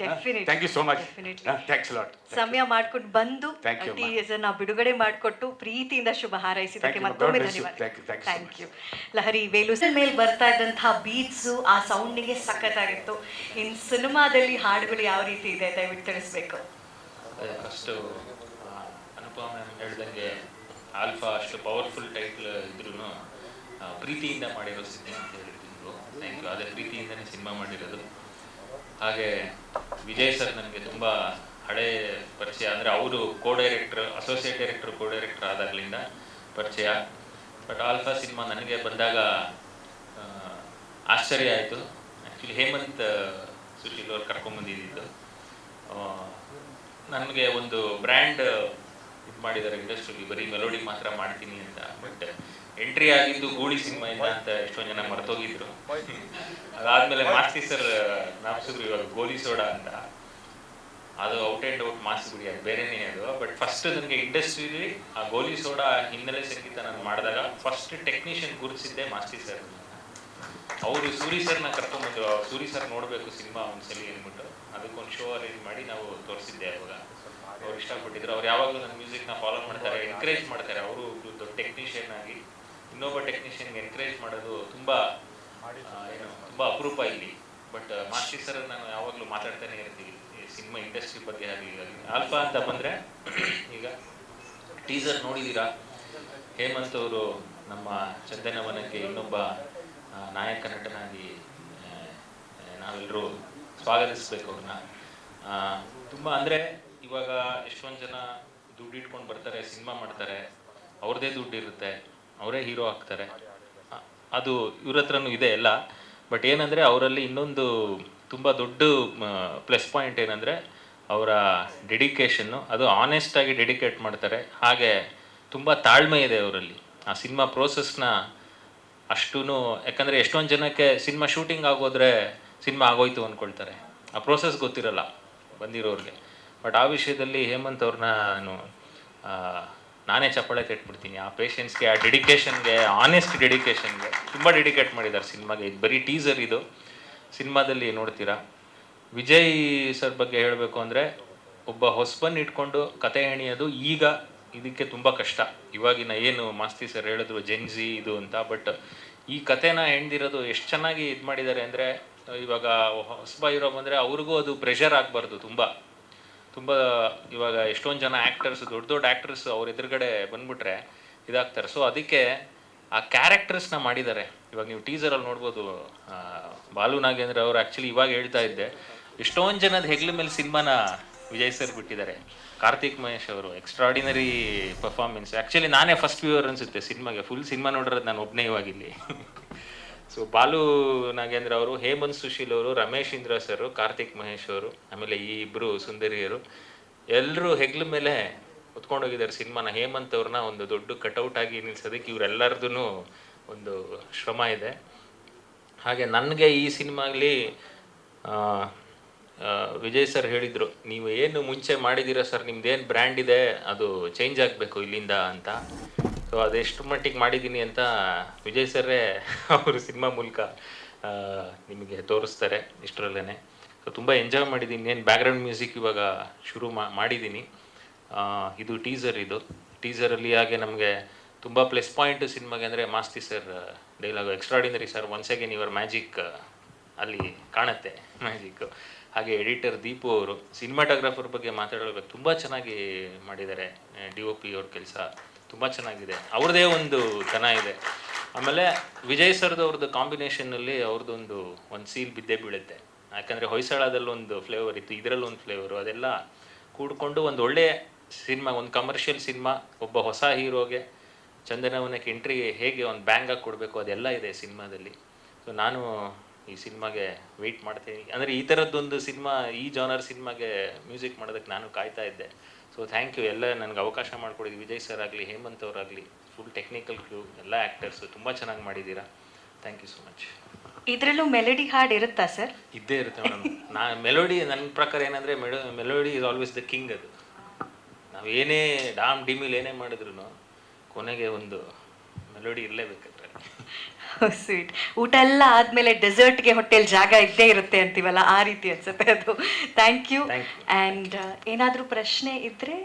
Speaker 2: Definite
Speaker 4: thank you so much.
Speaker 2: Definitely
Speaker 4: thanks lot.
Speaker 2: ಸಮಯ ಮಾಡ್ಕೊಂಡು ಬಂದು
Speaker 4: Thank you, ma'am.
Speaker 2: ಟೀಸರ್ನ ಬಿಡುಗಡೆ ಮಾಡಿಕೊಟ್ಟು ಪ್ರೀತಿಯಿಂದ ಶುಭ ಹಾರೈಸಿದ್ದಕ್ಕೆ
Speaker 4: Thank you,
Speaker 2: ಮತ್ತೊಮ್ಮೆ
Speaker 4: God bless you.
Speaker 2: ಧನ್ಯವಾದ.
Speaker 4: Thank you, thank you so
Speaker 2: thank you. Lahari ವೇಲುಸ್ ಮೇಲೆ ಬರ್ತಾ ಇದ್ದಂತಹ ಬೀಟ್ಸು ಆ ಸೌಂಡಿಗೆ ಸಖತ್ತಾಗಿತ್ತು. ಇನ್ನು ಸಿನಿಮಾದಲ್ಲಿ ಹಾಡುಗಳು ಯಾವ ರೀತಿ ಇದೆ ದಯವಿಟ್ಟು ತಿಳಿಸ್ಬೇಕು.
Speaker 5: ಫಸ್ಟು ಅನುಪಮ ಮ್ಯಾಮ್ ಹೇಳ್ದಂಗೆ ಆಲ್ಫಾ ಅಷ್ಟು ಪವರ್ಫುಲ್ ಟೈಟ್ಲ್ ಇದ್ರೂ ಪ್ರೀತಿಯಿಂದ ಮಾಡಿರೋ ಸಿನಿಮಾ ಅಂತ ಹೇಳಿದ್ರು. Thank you. ಅದೇ ಪ್ರೀತಿಯಿಂದನೇ ಸಿನಿಮಾ ಮಾಡಿರೋದು. ಹಾಗೆ ವಿಜಯ್ ಸರ್ ನನಗೆ ತುಂಬ ಹಳೆ ಪರಿಚಯ, ಅಂದರೆ ಅವರು ಅಸೋಸಿಯೇಟ್ ಡೈರೆಕ್ಟರ್ ಕೋ ಡೈರೆಕ್ಟರ್ ಆದಾಗಲಿಂದ ಪರಿಚಯ. ಬಟ್ ಆಲ್ಫಾ ಸಿನಿಮಾ ನನಗೆ ಬಂದಾಗ ಆಶ್ಚರ್ಯ ಆಯಿತು. ಆ್ಯಕ್ಚುಲಿ ಹೇಮಂತ್ ಸುಶೀಲ್ ಅವ್ರು ಕರ್ಕೊಂಬಂದಿದ್ದು. ನನಗೆ ಒಂದು ಬ್ರ್ಯಾಂಡ್ ಇದು ಮಾಡಿದ್ದಾರೆ ಇಂಡಸ್ಟ್ರಿಗೆ, ಬರೀ ಮೆಲೋಡಿ ಮಾತ್ರ ಮಾಡ್ತೀನಿ ಅಂತ. ಬಟ್ ಎಂಟ್ರಿ ಆಗಿದ್ದು ಗೂಳಿ ಸಿನಿಮಾಯಿಂದ ಅಂತ ಎಷ್ಟೊಂದು ಜನ ಮರ್ತೋಗಿದ್ರು. ಅದಾದಮೇಲೆ ಮಾಸ್ತಿ ಸರ್ ನಾಪ್ಸಿದ್ರು ಇವಾಗ ಗೋಲಿ ಸೋಡಾ ಅಂತ. ಅದು ಔಟ್ ಆ್ಯಂಡ್ ಔಟ್ ಮಾಸ್ ಬಿಡಿ, ಅದು ಬೇರೆನೇ ಅದು. ಬಟ್ ಫಸ್ಟ್ ನನಗೆ ಇಂಡಸ್ಟ್ರೀಲಿ ಆ ಗೋಲಿ ಸೋಡಾ ಹಿನ್ನೆಲೆ ಸಂಗೀತ ನಾನು ಮಾಡಿದಾಗ ಫಸ್ಟ್ ಟೆಕ್ನಿಷಿಯನ್ ಗುರುತಿಸಿದ್ದೆ ಮಾಸ್ತಿ ಸರ್. ಅವರು ಸೂರಿ ಸರ್ನ ಕರ್ಕೊಂಡ್ಬಂದ್ರು. ಸೂರಿ ಸರ್ ನೋಡಬೇಕು ಸಿನಿಮಾ ಒಂದ್ಸಲಿ ಅಂದ್ಬಿಟ್ಟು ಅದಕ್ಕೊಂದು ಶೋ ಅರೇಂಜ್ ಮಾಡಿ ನಾವು ತೋರಿಸಿದ್ದೆ. ಅವಾಗ ಅವ್ರು ಇಷ್ಟಪಟ್ಟಿದ್ರು. ಅವ್ರು ಯಾವಾಗಲೂ ನನ್ನ ಮ್ಯೂಸಿಕ್ನ ಫಾಲೋ ಮಾಡ್ತಾರೆ, ಎನ್ಕರೇಜ್ ಮಾಡ್ತಾರೆ. ಅವರು ದೊಡ್ಡ ಟೆಕ್ನಿಷಿಯನ್ ಆಗಿ ಇನ್ನೊಬ್ಬ ಟೆಕ್ನಿಷಿಯನ್ಗೆ ಎನ್ಕರೇಜ್ ಮಾಡೋದು ತುಂಬ ಅಪರೂಪ ಇಲ್ಲಿ. ಬಟ್ ಮಾಸ್ತಿ ಸರ್ ನಾನು ಯಾವಾಗಲೂ ಮಾತಾಡ್ತಾನೆ ಇರ್ತೀವಿ ಈ ಸಿನಿಮಾ ಇಂಡಸ್ಟ್ರಿ ಬಗ್ಗೆ ಆಗಲಿ. ಆಲ್ಫಾ ಅಂತ ಬಂದರೆ ಈಗ ಟೀಸರ್ ನೋಡಿದ್ದೀರಾ. ಹೇಮಂತ್ ಅವರು ನಮ್ಮ ಚಂದನವನಕ್ಕೆ ಇನ್ನೊಬ್ಬ ನಾಯಕ ನಟನಾಗಿ ನಾವೆಲ್ಲರೂ ಸ್ವಾಗತಿಸ್ಬೇಕು ಅವ್ರನ್ನ. ತುಂಬ ಅಂದರೆ ಇವಾಗ ಎಷ್ಟೊಂದು ಜನ ದುಡ್ಡು ಇಟ್ಕೊಂಡು ಬರ್ತಾರೆ, ಸಿನಿಮಾ ಮಾಡ್ತಾರೆ, ಅವ್ರದ್ದೇ ದುಡ್ಡು ಇರುತ್ತೆ, ಅವರೇ ಹೀರೋ ಆಗ್ತಾರೆ. ಅದು ಇವ್ರ ಹತ್ರನೂ ಇದೆ ಎಲ್ಲ. ಬಟ್ ಏನಂದರೆ ಅವರಲ್ಲಿ ಇನ್ನೊಂದು ತುಂಬ ದೊಡ್ಡ ಪ್ಲಸ್ ಪಾಯಿಂಟ್ ಏನಂದರೆ ಅವರ ಡೆಡಿಕೇಶನ್ನು. ಅದು ಆನೆಸ್ಟಾಗಿ ಡೆಡಿಕೇಟ್ ಮಾಡ್ತಾರೆ. ಹಾಗೆ ತುಂಬ ತಾಳ್ಮೆ ಇದೆ ಅವರಲ್ಲಿ. ಆ ಸಿನಿಮಾ ಪ್ರೋಸೆಸ್ನ ಅಷ್ಟೂ, ಯಾಕಂದರೆ ಎಷ್ಟೊಂದು ಜನಕ್ಕೆ ಸಿನಿಮಾ ಶೂಟಿಂಗ್ ಆಗೋದ್ರೆ ಸಿನಿಮಾ ಆಗೋಯ್ತು ಅಂದ್ಕೊಳ್ತಾರೆ. ಆ ಪ್ರೋಸೆಸ್ ಗೊತ್ತಿರಲ್ಲ ಬಂದಿರೋರಿಗೆ. ಬಟ್ ಆ ವಿಷಯದಲ್ಲಿ ಹೇಮಂತ್ ಅವ್ರನ್ನ ನಾನೇ ಚಪ್ಪಾಳೆ ತೆಟ್ಬಿಡ್ತೀನಿ. ಆ ಪೇಷನ್ಸ್ಗೆ, ಆ ಡೆಡಿಕೇಶನ್ಗೆ, ಆನೆಸ್ಟ್ ಡೆಡಿಕೇಶನ್ಗೆ ತುಂಬ ಡೆಡಿಕೇಟ್ ಮಾಡಿದ್ದಾರೆ ಸಿನಿಮಾಗೆ. ಇದು ಬರೀ ಟೀಸರ್, ಇದು ಸಿನಿಮಾದಲ್ಲಿ ನೋಡ್ತೀರಾ. ವಿಜಯ್ ಸರ್ ಬಗ್ಗೆ ಹೇಳಬೇಕು ಅಂದರೆ ಒಬ್ಬ ಹೊಸಬನ್ನು ಇಟ್ಕೊಂಡು ಕತೆ ಹೆಣಿಯೋದು ಈಗ ಇದಕ್ಕೆ ತುಂಬ ಕಷ್ಟ. ಇವಾಗಿನ ಏನು ಮಾಸ್ತಿ ಸರ್ ಹೇಳಿದ್ರು ಜೆನ್ಜಿ ಇದು ಅಂತ. ಬಟ್ ಈ ಕತೆನ ಹೆಣ್ದಿರೋದು ಎಷ್ಟು ಚೆನ್ನಾಗಿ ಇದು ಮಾಡಿದ್ದಾರೆ ಅಂದರೆ, ಇವಾಗ ಹೊಸಬ ಹೀರೋ ಬಂದರೆ ಅವ್ರಿಗೂ ಅದು ಪ್ರೆಷರ್ ಆಗಬಾರ್ದು. ತುಂಬ ಇವಾಗ ಎಷ್ಟೊಂದು ಜನ ಆ್ಯಕ್ಟರ್ಸ್, ದೊಡ್ಡ ಆ್ಯಕ್ಟರ್ಸ್ ಅವ್ರ ಎದುರುಗಡೆ ಬಂದ್ಬಿಟ್ರೆ ಇದಾಗ್ತಾರೆ. ಸೊ ಅದಕ್ಕೆ ಆ ಕ್ಯಾರೆಕ್ಟರ್ಸ್ನ ಮಾಡಿದ್ದಾರೆ. ಇವಾಗ ನೀವು ಟೀಸರಲ್ಲಿ ನೋಡ್ಬೋದು, ಬಾಲು ನಾಗೇಂದ್ರ ಅವರು ಆ್ಯಕ್ಚುಲಿ ಇವಾಗ ಹೇಳ್ತಾ ಇದ್ದೆ, ಎಷ್ಟೊಂದು ಜನದ ಹೆಗ್ಲ ಮೇಲೆ ಸಿನಿಮಾನ ವಿಜಯ್ ಸರ್ ಬಿಟ್ಟಿದ್ದಾರೆ. ಕಾರ್ತಿಕ್ ಮಹೇಶ್ ಅವರು ಎಕ್ಸ್ಟ್ರಾಡಿನರಿ ಪರ್ಫಾರ್ಮೆನ್ಸ್. ಆ್ಯಕ್ಚುಲಿ ನಾನೇ ಫಸ್ಟ್ ವ್ಯೂವರ್ ಅನಿಸುತ್ತೆ ಸಿನಿಮಾಗೆ. ಫುಲ್ ಸಿನಿಮಾ ನೋಡಿರೋದು ನಾನು ಒಬ್ಬನೇ ಇವಾಗಿಲ್ಲಿ. ಸೊ ಬಾಲು ನಾಗೇಂದ್ರ ಅವರು, ಹೇಮಂತ್ ಸುಶೀಲ್ ಅವರು, ರಮೇಶ್ ಇಂದ್ರ ಸರ್, ಕಾರ್ತಿಕ್ ಮಹೇಶ್ ಅವರು, ಆಮೇಲೆ ಈ ಇಬ್ಬರು ಸುಂದರಿಯರು ಎಲ್ಲರೂ ಹೆಗ್ಲ ಮೇಲೆ ಹೊತ್ಕೊಂಡೋಗಿದ್ದಾರೆ ಸಿನಿಮಾನ. ಹೇಮಂತ್ ಅವ್ರನ್ನ ಒಂದು ದೊಡ್ಡ ಕಟೌಟ್ ಆಗಿ ನಿಲ್ಸೋದಕ್ಕೆ ಇವರೆಲ್ಲರದೂ ಒಂದು ಶ್ರಮ ಇದೆ. ಹಾಗೆ ನನಗೆ ಈ ಸಿನಿಮಾಗಲಿ ವಿಜಯ್ ಸರ್ ಹೇಳಿದರು, ನೀವು ಏನು ಮುಂಚೆ ಮಾಡಿದ್ದೀರಾ ಸರ್, ನಿಮ್ದೇನು ಬ್ರ್ಯಾಂಡ್ ಇದೆ ಅದು ಚೇಂಜ್ ಆಗಬೇಕು ಇಲ್ಲಿಂದ ಅಂತ. ಸೊ ಅದೆಷ್ಟು ಮಟ್ಟಿಗೆ ಮಾಡಿದ್ದೀನಿ ಅಂತ ವಿಜಯ್ ಸರ್ರೇ ಅವರು ಸಿನಿಮಾ ಮೂಲಕ ನಿಮಗೆ ತೋರಿಸ್ತಾರೆ ಇಷ್ಟರಲ್ಲೇ. ಸೊ ತುಂಬ ಎಂಜಾಯ್ ಮಾಡಿದ್ದೀನಿ. ಏನು ಬ್ಯಾಕ್ಗ್ರೌಂಡ್ ಮ್ಯೂಸಿಕ್ ಇವಾಗ ಶುರು ಮಾಡಿದ್ದೀನಿ. ಇದು ಟೀಸರಲ್ಲಿ ಹಾಗೆ ನಮಗೆ ತುಂಬ ಪ್ಲಸ್ ಪಾಯಿಂಟು ಸಿನಿಮಾಗೆ ಅಂದರೆ Masti sir dialogue extraordinary sir, once again your magic ಅಲ್ಲಿ ಕಾಣುತ್ತೆ ಮ್ಯಾಜಿಕ್ಕು. ಹಾಗೆ ಎಡಿಟರ್ ದೀಪು ಅವರು, ಸಿನಿಮಾಟೋಗ್ರಾಫರ್ ಬಗ್ಗೆ ಮಾತಾಡಬೇಕು, ತುಂಬ ಚೆನ್ನಾಗಿ ಮಾಡಿದ್ದಾರೆ. DOP ಅವ್ರ ಕೆಲಸ ತುಂಬ ಚೆನ್ನಾಗಿದೆ, ಅವ್ರದ್ದೇ ಒಂದು ದನ ಇದೆ. ಆಮೇಲೆ ವಿಜಯ್ ಸರ್ದವ್ರದ್ದು ಕಾಂಬಿನೇಷನ್ನಲ್ಲಿ ಅವ್ರದ್ದೊಂದು ಸೀಲ್ ಬಿದ್ದೇ ಬೀಳುತ್ತೆ. ಯಾಕಂದರೆ ಹೊಯ್ಸಳದಲ್ಲೊಂದು ಫ್ಲೇವರ್ ಇತ್ತು, ಇದರಲ್ಲೊಂದು ಫ್ಲೇವರು, ಅದೆಲ್ಲ ಕೂಡ್ಕೊಂಡು ಒಂದು ಒಳ್ಳೆಯ ಸಿನಿಮಾ, ಒಂದು ಕಮರ್ಷಿಯಲ್ ಸಿನಿಮಾ. ಒಬ್ಬ ಹೊಸ ಹೀರೋಗೆ ಚಂದನವನಕ್ಕೆ ಎಂಟ್ರಿ ಹೇಗೆ ಒಂದು ಬ್ಯಾಂಗಾಗಿ ಕೊಡಬೇಕು ಅದೆಲ್ಲ ಇದೆ ಸಿನಿಮಾದಲ್ಲಿ. ಸೊ ನಾನು ಈ ಸಿನಿಮಾಗೆ ವೆಯ್ಟ್ ಮಾಡ್ತೀನಿ. ಅಂದರೆ ಈ ಥರದ್ದೊಂದು ಸಿನಿಮಾ, ಈ ಜಾನರ್ ಸಿನಿಮಾಗೆ ಮ್ಯೂಸಿಕ್ ಮಾಡೋದಕ್ಕೆ ನಾನು ಕಾಯ್ತಾ ಇದ್ದೆ. ಸೊ ಥ್ಯಾಂಕ್ ಯು ಎಲ್ಲ ನನಗೆ ಅವಕಾಶ ಮಾಡಿಕೊಡಿದ್ದು. ವಿಜಯ್ ಸರ್ ಆಗಲಿ, ಹೇಮಂತ್ ಅವರಾಗಲಿ, ಫುಲ್ ಟೆಕ್ನಿಕಲ್ ಕ್ರೂ, ಎಲ್ಲ ಆ್ಯಕ್ಟರ್ಸು ತುಂಬ ಚೆನ್ನಾಗಿ ಮಾಡಿದ್ದೀರಾ. Thank you so much.
Speaker 2: ಇದರಲ್ಲೂ ಮೆಲಡಿ ಹಾಡು ಇರುತ್ತಾ ಸರ್?
Speaker 5: ಇದ್ದೇ ಇರುತ್ತೆ ಮೇಡಮ್. ಮೆಲೋಡಿ ನನ್ನ ಪ್ರಕಾರ ಏನಂದರೆ melody is always the king. ಅದು ನಾವು ಏನೇ ಡಾಮ್ ಡಿಮಿಲ್ ಏನೇ ಮಾಡಿದ್ರು ಕೊನೆಗೆ ಒಂದು ಮೆಲೋಡಿ ಇರಲೇಬೇಕಾದ್ರೆ.
Speaker 2: ಸ್ವೀಟ್. ಊಟ ಎಲ್ಲ ಆದಮೇಲೆ ಡೆಸರ್ಟ್ಗೆ ಹೊಟ್ಟೆಲಿ ಜಾಗ ಇದ್ದೇ ಇರುತ್ತೆ ಅಂತೀವಲ್ಲ, ಆ ರೀತಿ ಅನ್ಸುತ್ತೆ ಅದು. Thank you. ಆ್ಯಂಡ್ ಏನಾದರೂ ಪ್ರಶ್ನೆ ಇದ್ದರೆ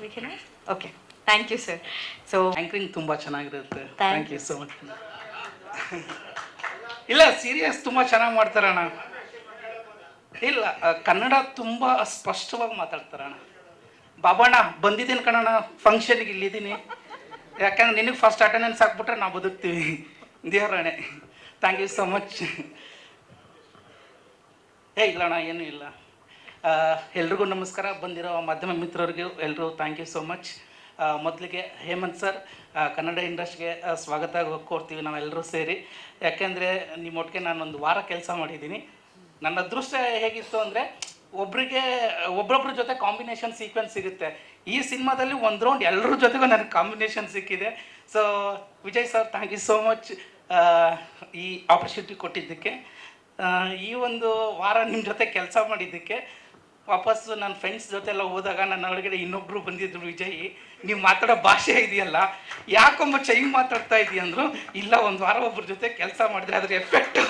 Speaker 2: ವಿಕೆನ okay. Thank you sir. So
Speaker 6: anchoring ತುಂಬ ಚೆನ್ನಾಗಿರುತ್ತೆ.
Speaker 2: Thank
Speaker 6: thank you so much. ಇಲ್ಲ, ಸೀರಿಯಸ್ ತುಂಬ ಚೆನ್ನಾಗಿ ಮಾಡ್ತಾರಣ್ಣ. ಇಲ್ಲ, ಕನ್ನಡ ತುಂಬ ಸ್ಪಷ್ಟವಾಗಿ ಮಾತಾಡ್ತಾರಣ್ಣ. ಬಾಬಣ್ಣ ಬಂದಿದ್ದೀನಿ ಕಣಣ್ಣ, ಫಂಕ್ಷನ್ಗೆ ಇಲ್ಲಿದ್ದೀನಿ, ಯಾಕಂದ್ರೆ ನಿನಗೆ ಫಸ್ಟ್ ಅಟೆಂಡೆನ್ಸ್ ಹಾಕ್ಬಿಟ್ರೆ ನಾವು ಬದುಕ್ತೀವಿ. ದೇವರಾಣೆ. Thank you so much. ಇಲ್ಲಣ್ಣ, ಏನೂ ಇಲ್ಲ. ಎಲ್ರಿಗೂ ನಮಸ್ಕಾರ. ಬಂದಿರೋ ಮಾಧ್ಯಮ ಮಿತ್ರರಿಗೂ ಎಲ್ರಿಗೂ ಥ್ಯಾಂಕ್ ಯು ಸೋ ಮಚ್. ಮೊದಲಿಗೆ ಹೇಮಂತ್ ಸರ್, ಕನ್ನಡ ಇಂಡಸ್ಟ್ರಿಗೆ ಸ್ವಾಗತ ಕೋರ್ತೀವಿ ನಾವೆಲ್ಲರೂ ಸೇರಿ. ಯಾಕೆಂದರೆ ನಿಮ್ಮೊಟ್ಟಿಗೆ ನಾನೊಂದು ವಾರ ಕೆಲಸ ಮಾಡಿದ್ದೀನಿ. ನನ್ನ ಅದೃಷ್ಟ ಹೇಗಿತ್ತು ಅಂದರೆ ಒಬ್ಬೊಬ್ಬರ ಜೊತೆ ಕಾಂಬಿನೇಷನ್ ಸೀಕ್ವೆನ್ಸ್ ಸಿಗುತ್ತೆ. ಈ ಸಿನಿಮಾದಲ್ಲಿ ಒಂದು ರೌಂಡ್ ಎಲ್ಲರ ಜೊತೆಗೂ ನನಗೆ ಕಾಂಬಿನೇಷನ್ ಸಿಕ್ಕಿದೆ. So Vijay sir, thank you so much ಈ ಆಪರ್ಚುನಿಟಿ ಕೊಟ್ಟಿದ್ದಕ್ಕೆ. ಈ ಒಂದು ವಾರ ನಿಮ್ಮ ಜೊತೆ ಕೆಲಸ ಮಾಡಿದ್ದಕ್ಕೆ. ವಾಪಸ್ಸು ನನ್ನ ಫ್ರೆಂಡ್ಸ್ ಜೊತೆ ಎಲ್ಲ ಹೋದಾಗ ನನ್ನ ಒಳಗಡೆ ಇನ್ನೊಬ್ಬರು ಬಂದಿದ್ರು, ವಿಜಯ್ ನೀವು ಮಾತಾಡೋ ಭಾಷೆ ಇದೆಯಲ್ಲ ಯಾಕೊಂಬ ಚೈನ್ ಮಾತಾಡ್ತಾ ಇದೆಯಾ ಅಂದರು. ಇಲ್ಲ, ಒಂದು ವಾರ ಒಬ್ಬರ ಜೊತೆ ಕೆಲಸ ಮಾಡಿದ್ರೆ ಅದ್ರ ಎಫೆಕ್ಟು.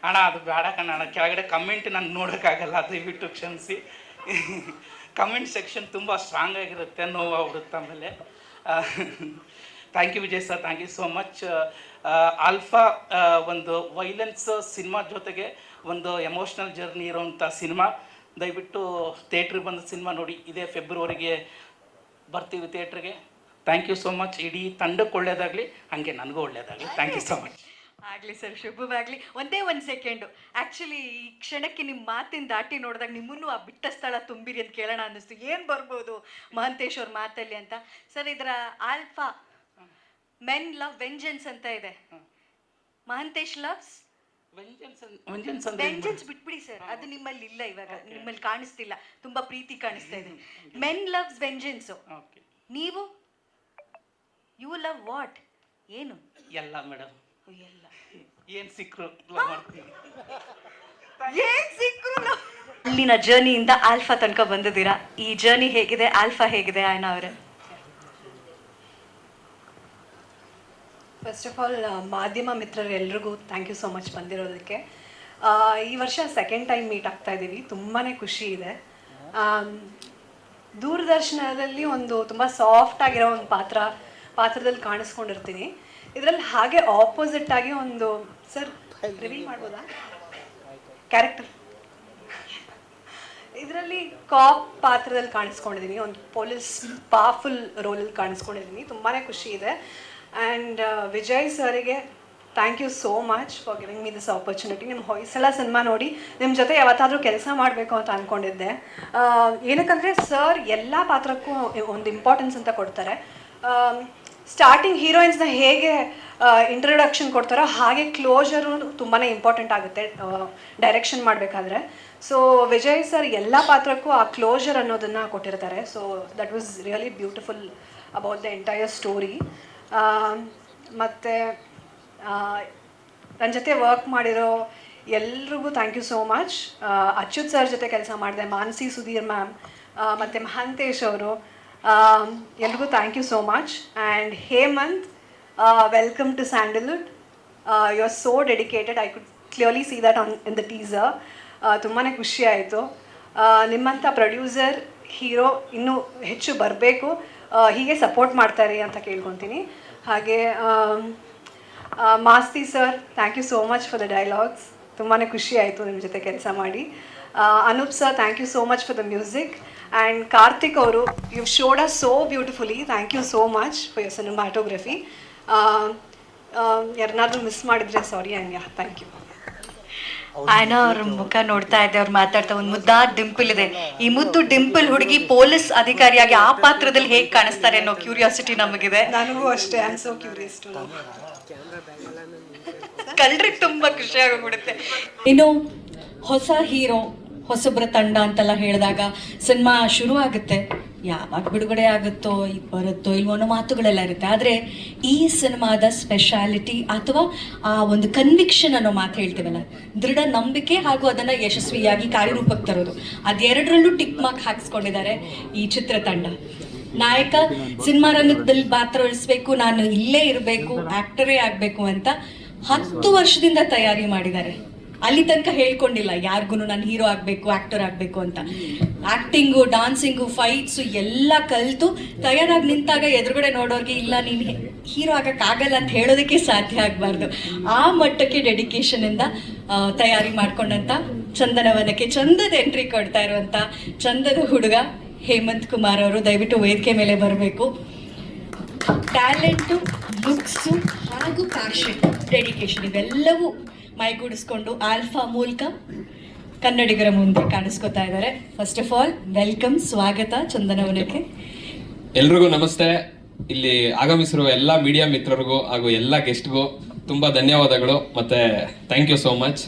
Speaker 6: ಅಣ್ಣ ಅದು ಬೇಡ ಕಣ್ಣ, ಕೆಳಗಡೆ ಕಮೆಂಟ್ ನಾನು ನೋಡೋಕ್ಕಾಗಲ್ಲ, ದಯವಿಟ್ಟು ಕ್ಷಮಿಸಿ. ಕಮೆಂಟ್ ಸೆಕ್ಷನ್ ತುಂಬ ಸ್ಟ್ರಾಂಗ್ ಆಗಿರುತ್ತೆ, ನೋವಾಗ್ಬಿಡುತ್ತೆ ಆಮೇಲೆ. Thank you Vijay sir, thank you so much. Alpha ಒಂದು ವೈಲೆನ್ಸ್ ಸಿನಿಮಾ ಜೊತೆಗೆ ಒಂದು ಎಮೋಷ್ನಲ್ ಜರ್ನಿ ಇರೋವಂಥ ಸಿನಿಮಾ. ದಯವಿಟ್ಟು ಥಿಯೇಟ್ರಿಗೆ ಬಂದ ಸಿನಿಮಾ ನೋಡಿ. ಇದೇ ಫೆಬ್ರವರಿಗೆ ಬರ್ತೀವಿ ಥಿಯೇಟ್ರಿಗೆ. Thank you so much. ಇಡೀ ತಂಡಕ್ಕೆ ಒಳ್ಳೆಯದಾಗಲಿ, ಹಾಗೆ ನನಗೂ ಒಳ್ಳೆಯದಾಗಲಿ. Thank you so much.
Speaker 2: ಆಗಲಿ ಸರ್, ಶುಭವಾಗಲಿ. ಒಂದೇ ಒಂದು ಸೆಕೆಂಡು, ಆ್ಯಕ್ಚುಲಿ ಈ ಕ್ಷಣಕ್ಕೆ ನಿಮ್ಮ ಮಾತಿನ ದಾಟಿ ನೋಡಿದಾಗ ನಿಮ್ಮನ್ನು ಆ ಬಿಟ್ಟ ಸ್ಥಳ ತುಂಬಿರಿ ಅಂತ ಕೇಳೋಣ ಅನ್ನಿಸ್ತು. ಏನು ಬರ್ಬೋದು ಮಹಂತೇಶ್ ಅವ್ರ ಮಾತಲ್ಲಿ ಅಂತ. ಸರ್, ಇದರ ಆಲ್ಫಾ ಮೆನ್ ಲವ್ ವೆಂಜೆನ್ಸ್ ಅಂತ ಇದೆ. ಮಹಂತೇಶ್ ಲವ್ಸ್ ವೆಂಜೆನ್ಸ್ ಬಿಟ್ಬಿಡಿ ಸರ್, ಅದು ನಿಮ್ಮಲ್ಲಿ ಇಲ್ಲ ಇವಾಗ, ನಿಮ್ಮಲ್ಲಿ ಕಾಣಿಸ್ತಿಲ್ಲ, ತುಂಬಾ ಪ್ರೀತಿ ಕಾಣಿಸ್ತಾ ಇದೆ. Men loves vengeance. ನೀವು ಯು ಲವ್ ವಾಟ್? ಏನು?
Speaker 6: ಎಲ್ಲ ಮೇಡಮ್,
Speaker 2: ಎಲ್ಲ
Speaker 6: ಏನು ಸಿಕ್ಕರು
Speaker 2: ಅಲ್ಲಿನ ಜರ್ನಿಯಿಂದ ಆಲ್ಫಾ ತನಕ ಬಂದಿದ್ದೀರಾ. ಈ ಜರ್ನಿ ಹೇಗಿದೆ, ಆಲ್ಫಾ ಹೇಗಿದೆ ಅಣ್ಣ ಅವರೇ?
Speaker 7: ಫಸ್ಟ್ ಆಫ್ ಆಲ್ ಮಾಧ್ಯಮ ಮಿತ್ರರು ಎಲ್ರಿಗೂ ಥ್ಯಾಂಕ್ ಯು ಸೋ ಮಚ್ ಬಂದಿರೋದಕ್ಕೆ. ಈ ವರ್ಷ ಸೆಕೆಂಡ್ ಟೈಮ್ ಮೀಟ್ ಆಗ್ತಾ ಇದ್ದೀವಿ, ತುಂಬಾ ಖುಷಿ ಇದೆ. ದೂರದರ್ಶನದಲ್ಲಿ ಒಂದು ತುಂಬ ಸಾಫ್ಟ್ ಆಗಿರೋ ಒಂದು ಪಾತ್ರದಲ್ಲಿ ಕಾಣಿಸ್ಕೊಂಡಿರ್ತೀನಿ. ಇದರಲ್ಲಿ ಹಾಗೆ ಆಪೋಸಿಟ್ ಆಗಿ ಒಂದು ಸರ್ ರಿವೀಲ್ ಮಾಡ್ಬೋದಾ ಕ್ಯಾರೆಕ್ಟರ್? ಇದರಲ್ಲಿ ಕಾಪ್ ಪಾತ್ರದಲ್ಲಿ ಕಾಣಿಸ್ಕೊಂಡಿದ್ದೀನಿ, ಒಂದು ಪೊಲೀಸ್ ಪವರ್ಫುಲ್ ರೋಲಲ್ಲಿ ಕಾಣಿಸ್ಕೊಂಡಿದ್ದೀನಿ. ತುಂಬಾ ಖುಷಿ ಇದೆ. ಆ್ಯಂಡ್ ವಿಜಯ್ ಸರಿಗೆ thank you so much for giving me this opportunity. ನಿಮ್ಮ ಹೊಯ್ಸಳ ಸಿನಿಮಾ ನೋಡಿ ನಿಮ್ಮ ಜೊತೆ ಯಾವತ್ತಾದರೂ ಕೆಲಸ ಮಾಡಬೇಕು ಅಂತ ಅಂದ್ಕೊಂಡಿದ್ದೆ. ಏನಕ್ಕಂದರೆ ಸರ್ ಎಲ್ಲ ಪಾತ್ರಕ್ಕೂ ಒಂದು ಇಂಪಾರ್ಟೆನ್ಸ್ ಅಂತ ಕೊಡ್ತಾರೆ. ಸ್ಟಾರ್ಟಿಂಗ್ ಹೀರೋಯಿನ್ಸ್ನ ಹೇಗೆ ಇಂಟ್ರೊಡಕ್ಷನ್ ಕೊಡ್ತಾರೋ ಹಾಗೆ ಕ್ಲೋಜರು ತುಂಬಾ ಇಂಪಾರ್ಟೆಂಟ್ ಆಗುತ್ತೆ ಡೈರೆಕ್ಷನ್ ಮಾಡಬೇಕಾದ್ರೆ. ಸೊ ವಿಜಯ್ ಸರ್ ಎಲ್ಲ ಪಾತ್ರಕ್ಕೂ ಆ ಕ್ಲೋಜರ್ ಅನ್ನೋದನ್ನು ಕೊಟ್ಟಿರ್ತಾರೆ. So that was really beautiful about the entire story. ಮತ್ತು ನನ್ನ ಜೊತೆ ವರ್ಕ್ ಮಾಡಿರೋ ಎಲ್ರಿಗೂ thank you so much. Achyuth sir ಜೊತೆ ಕೆಲಸ ಮಾಡಿದೆ, ಮಾನಸಿ ಸುಧೀರ್ ಮ್ಯಾಮ್ ಮತ್ತು ಮಹಂತೇಶ್ ಅವರು, ಎಲ್ರಿಗೂ thank you so much. And Hemanth, welcome to Sandalwood. You are so dedicated. I could clearly see that in the teaser. ತುಂಬಾ ಖುಷಿ ಆಯಿತು. ನಿಮ್ಮಂಥ ಪ್ರೊಡ್ಯೂಸರ್ ಹೀರೋ ಇನ್ನೂ ಹೆಚ್ಚು ಬರಬೇಕು, ಹೀಗೆ ಸಪೋರ್ಟ್ ಮಾಡ್ತಾರೆ ಅಂತ ಕೇಳ್ಕೊತೀನಿ. ಹಾಗೆ Masti sir, thank you so much for the dialogues. ತುಂಬಾ ಖುಷಿ ಆಯಿತು ನಿಮ್ಮ ಜೊತೆ ಕೆಲಸ ಮಾಡಿ. Anoop sir, thank you so much for the music. And Karthik ಅವರು, you showed us so beautifully. Thank you so much for your cinematography. ಯಾರನ್ನಾದ್ರೂ ಮಿಸ್ ಮಾಡಿದರೆ sorry. And yeah, thank you.
Speaker 2: ಆಯ್ನ ಅವ್ರ ಮುಖ ನೋಡ್ತಾ ಇದ್ದೆ, ಅವ್ರು ಮಾತಾಡ್ತಾ ಒಂದು ಮುದ್ದಾದ ಡಿಂಪಲ್ ಇದೆ. ಈ ಮುದ್ದು ಡಿಂಪಲ್ ಹುಡುಗಿ ಪೊಲೀಸ್ ಅಧಿಕಾರಿಯಾಗಿ ಆ ಪಾತ್ರದಲ್ಲಿ ಹೇಗೆ ಕಾಣಿಸ್ತಾರೆ ಅನ್ನೋ ಕ್ಯೂರಿಯಾಸಿಟಿ ನಮಗಿದೆ.
Speaker 7: ನನಗೂ ಅಷ್ಟೇ, I am so curious to know.
Speaker 2: ಕಲ್ರಿಗೆ ತುಂಬಾ ಖುಷಿ ಆಗೋಗ್ಬಿಡುತ್ತೆ.
Speaker 8: ಇನ್ನು ಹೊಸ ಹೀರೋ, ಹೊಸಬ್ರ ತಂಡ ಅಂತೆಲ್ಲ ಹೇಳಿದಾಗ ಸಿನಿಮಾ ಶುರು ಆಗುತ್ತೆ, ಯಾವಾಗ ಬಿಡುಗಡೆ ಆಗುತ್ತೋ ಬರುತ್ತೋ ಇಲ್ವೋ ಅನ್ನೋ ಮಾತುಗಳೆಲ್ಲ ಇರುತ್ತೆ. ಆದರೆ ಈ ಸಿನಿಮಾದ ಸ್ಪೆಷಾಲಿಟಿ ಅಥವಾ ಆ ಒಂದು ಕನ್ವಿಕ್ಷನ್ ಅನ್ನೋ ಮಾತು ಹೇಳ್ತೀವಲ್ಲ, ದೃಢ ನಂಬಿಕೆ ಹಾಗೂ ಅದನ್ನು ಯಶಸ್ವಿಯಾಗಿ ಕಾರ್ಯರೂಪಕ್ಕೆ ತರೋದು, ಅದೆರಡರಲ್ಲೂ ಟಿಕ್ ಮಾರ್ಕ್ ಹಾಕಿಸ್ಕೊಂಡಿದ್ದಾರೆ ಈ ಚಿತ್ರತಂಡ. ನಾಯಕ ಸಿನಿಮಾ ರಂಗದಲ್ಲಿ ಪಾತ್ರ ವಹಿಸ್ಬೇಕು, ನಾನು ಇಲ್ಲೇ ಇರಬೇಕು, ಆಕ್ಟರೇ ಆಗಬೇಕು ಅಂತ 10 ವರ್ಷದಿಂದ ತಯಾರಿ ಮಾಡಿದ್ದಾರೆ. ಅಲ್ಲಿ ತನಕ ಹೇಳ್ಕೊಂಡಿಲ್ಲ ಯಾರಿಗೂ ನಾನು ಹೀರೋ ಆಗಬೇಕು, ಆಕ್ಟರ್ ಆಗಬೇಕು ಅಂತ. ಆಕ್ಟಿಂಗು, ಡಾನ್ಸಿಂಗು, ಫೈಟ್ಸು ಎಲ್ಲ ಕಲಿತು ತಯಾರಾಗಿ ನಿಂತಾಗ ಎದುರುಗಡೆ ನೋಡೋರಿಗೆ ಇಲ್ಲ ನೀನು ಹೀರೋ ಆಗಕ್ಕಾಗಲ್ಲ ಅಂತ ಹೇಳೋದಕ್ಕೆ ಸಾಧ್ಯ ಆಗಬಾರ್ದು. ಆ ಮಟ್ಟಕ್ಕೆ ಡೆಡಿಕೇಶನಿಂದ ತಯಾರಿ ಮಾಡ್ಕೊಂಡಂತ ಚಂದನವನಕ್ಕೆ ಚಂದದ ಎಂಟ್ರಿ ಕೊಡ್ತಾ ಇರುವಂಥ ಚಂದದ ಹುಡುಗ ಹೇಮಂತ್ ಕುಮಾರ್ ಅವರು ದಯವಿಟ್ಟು ವೇದಿಕೆ ಮೇಲೆ ಬರಬೇಕು. ಟ್ಯಾಲೆಂಟು, ಲುಕ್ಸು ಹಾಗೂ ಪ್ಯಾಷನ್, ಡೆಡಿಕೇಶನ್ ಇವೆಲ್ಲವೂ ಮೈಗೂಡಿಸ್ಕೊಂಡು ಆಲ್ಫಾ ಮೂಲಕ ಕನ್ನಡಿಗರ ಮುಂದೆ ಕಾಣಿಸ್ಕೊತಾ ಇದ್ದಾರೆ. ಫಸ್ಟ್ ಆಫ್ ಆಲ್ ವೆಲ್ಕಮ್, ಸ್ವಾಗತ ಚಂದನವನಕ್ಕೆ.
Speaker 9: ಎಲ್ರಿಗೂ ನಮಸ್ತೆ. ಇಲ್ಲಿ ಆಗಮಿಸಿರುವ ಎಲ್ಲ ಮೀಡಿಯಾ ಮಿತ್ರರಿಗೂ ಹಾಗೂ ಎಲ್ಲ ಗೆಸ್ಟ್ಗೂ ತುಂಬ ಧನ್ಯವಾದಗಳು ಮತ್ತು ಥ್ಯಾಂಕ್ ಯು ಸೋ ಮಚ್.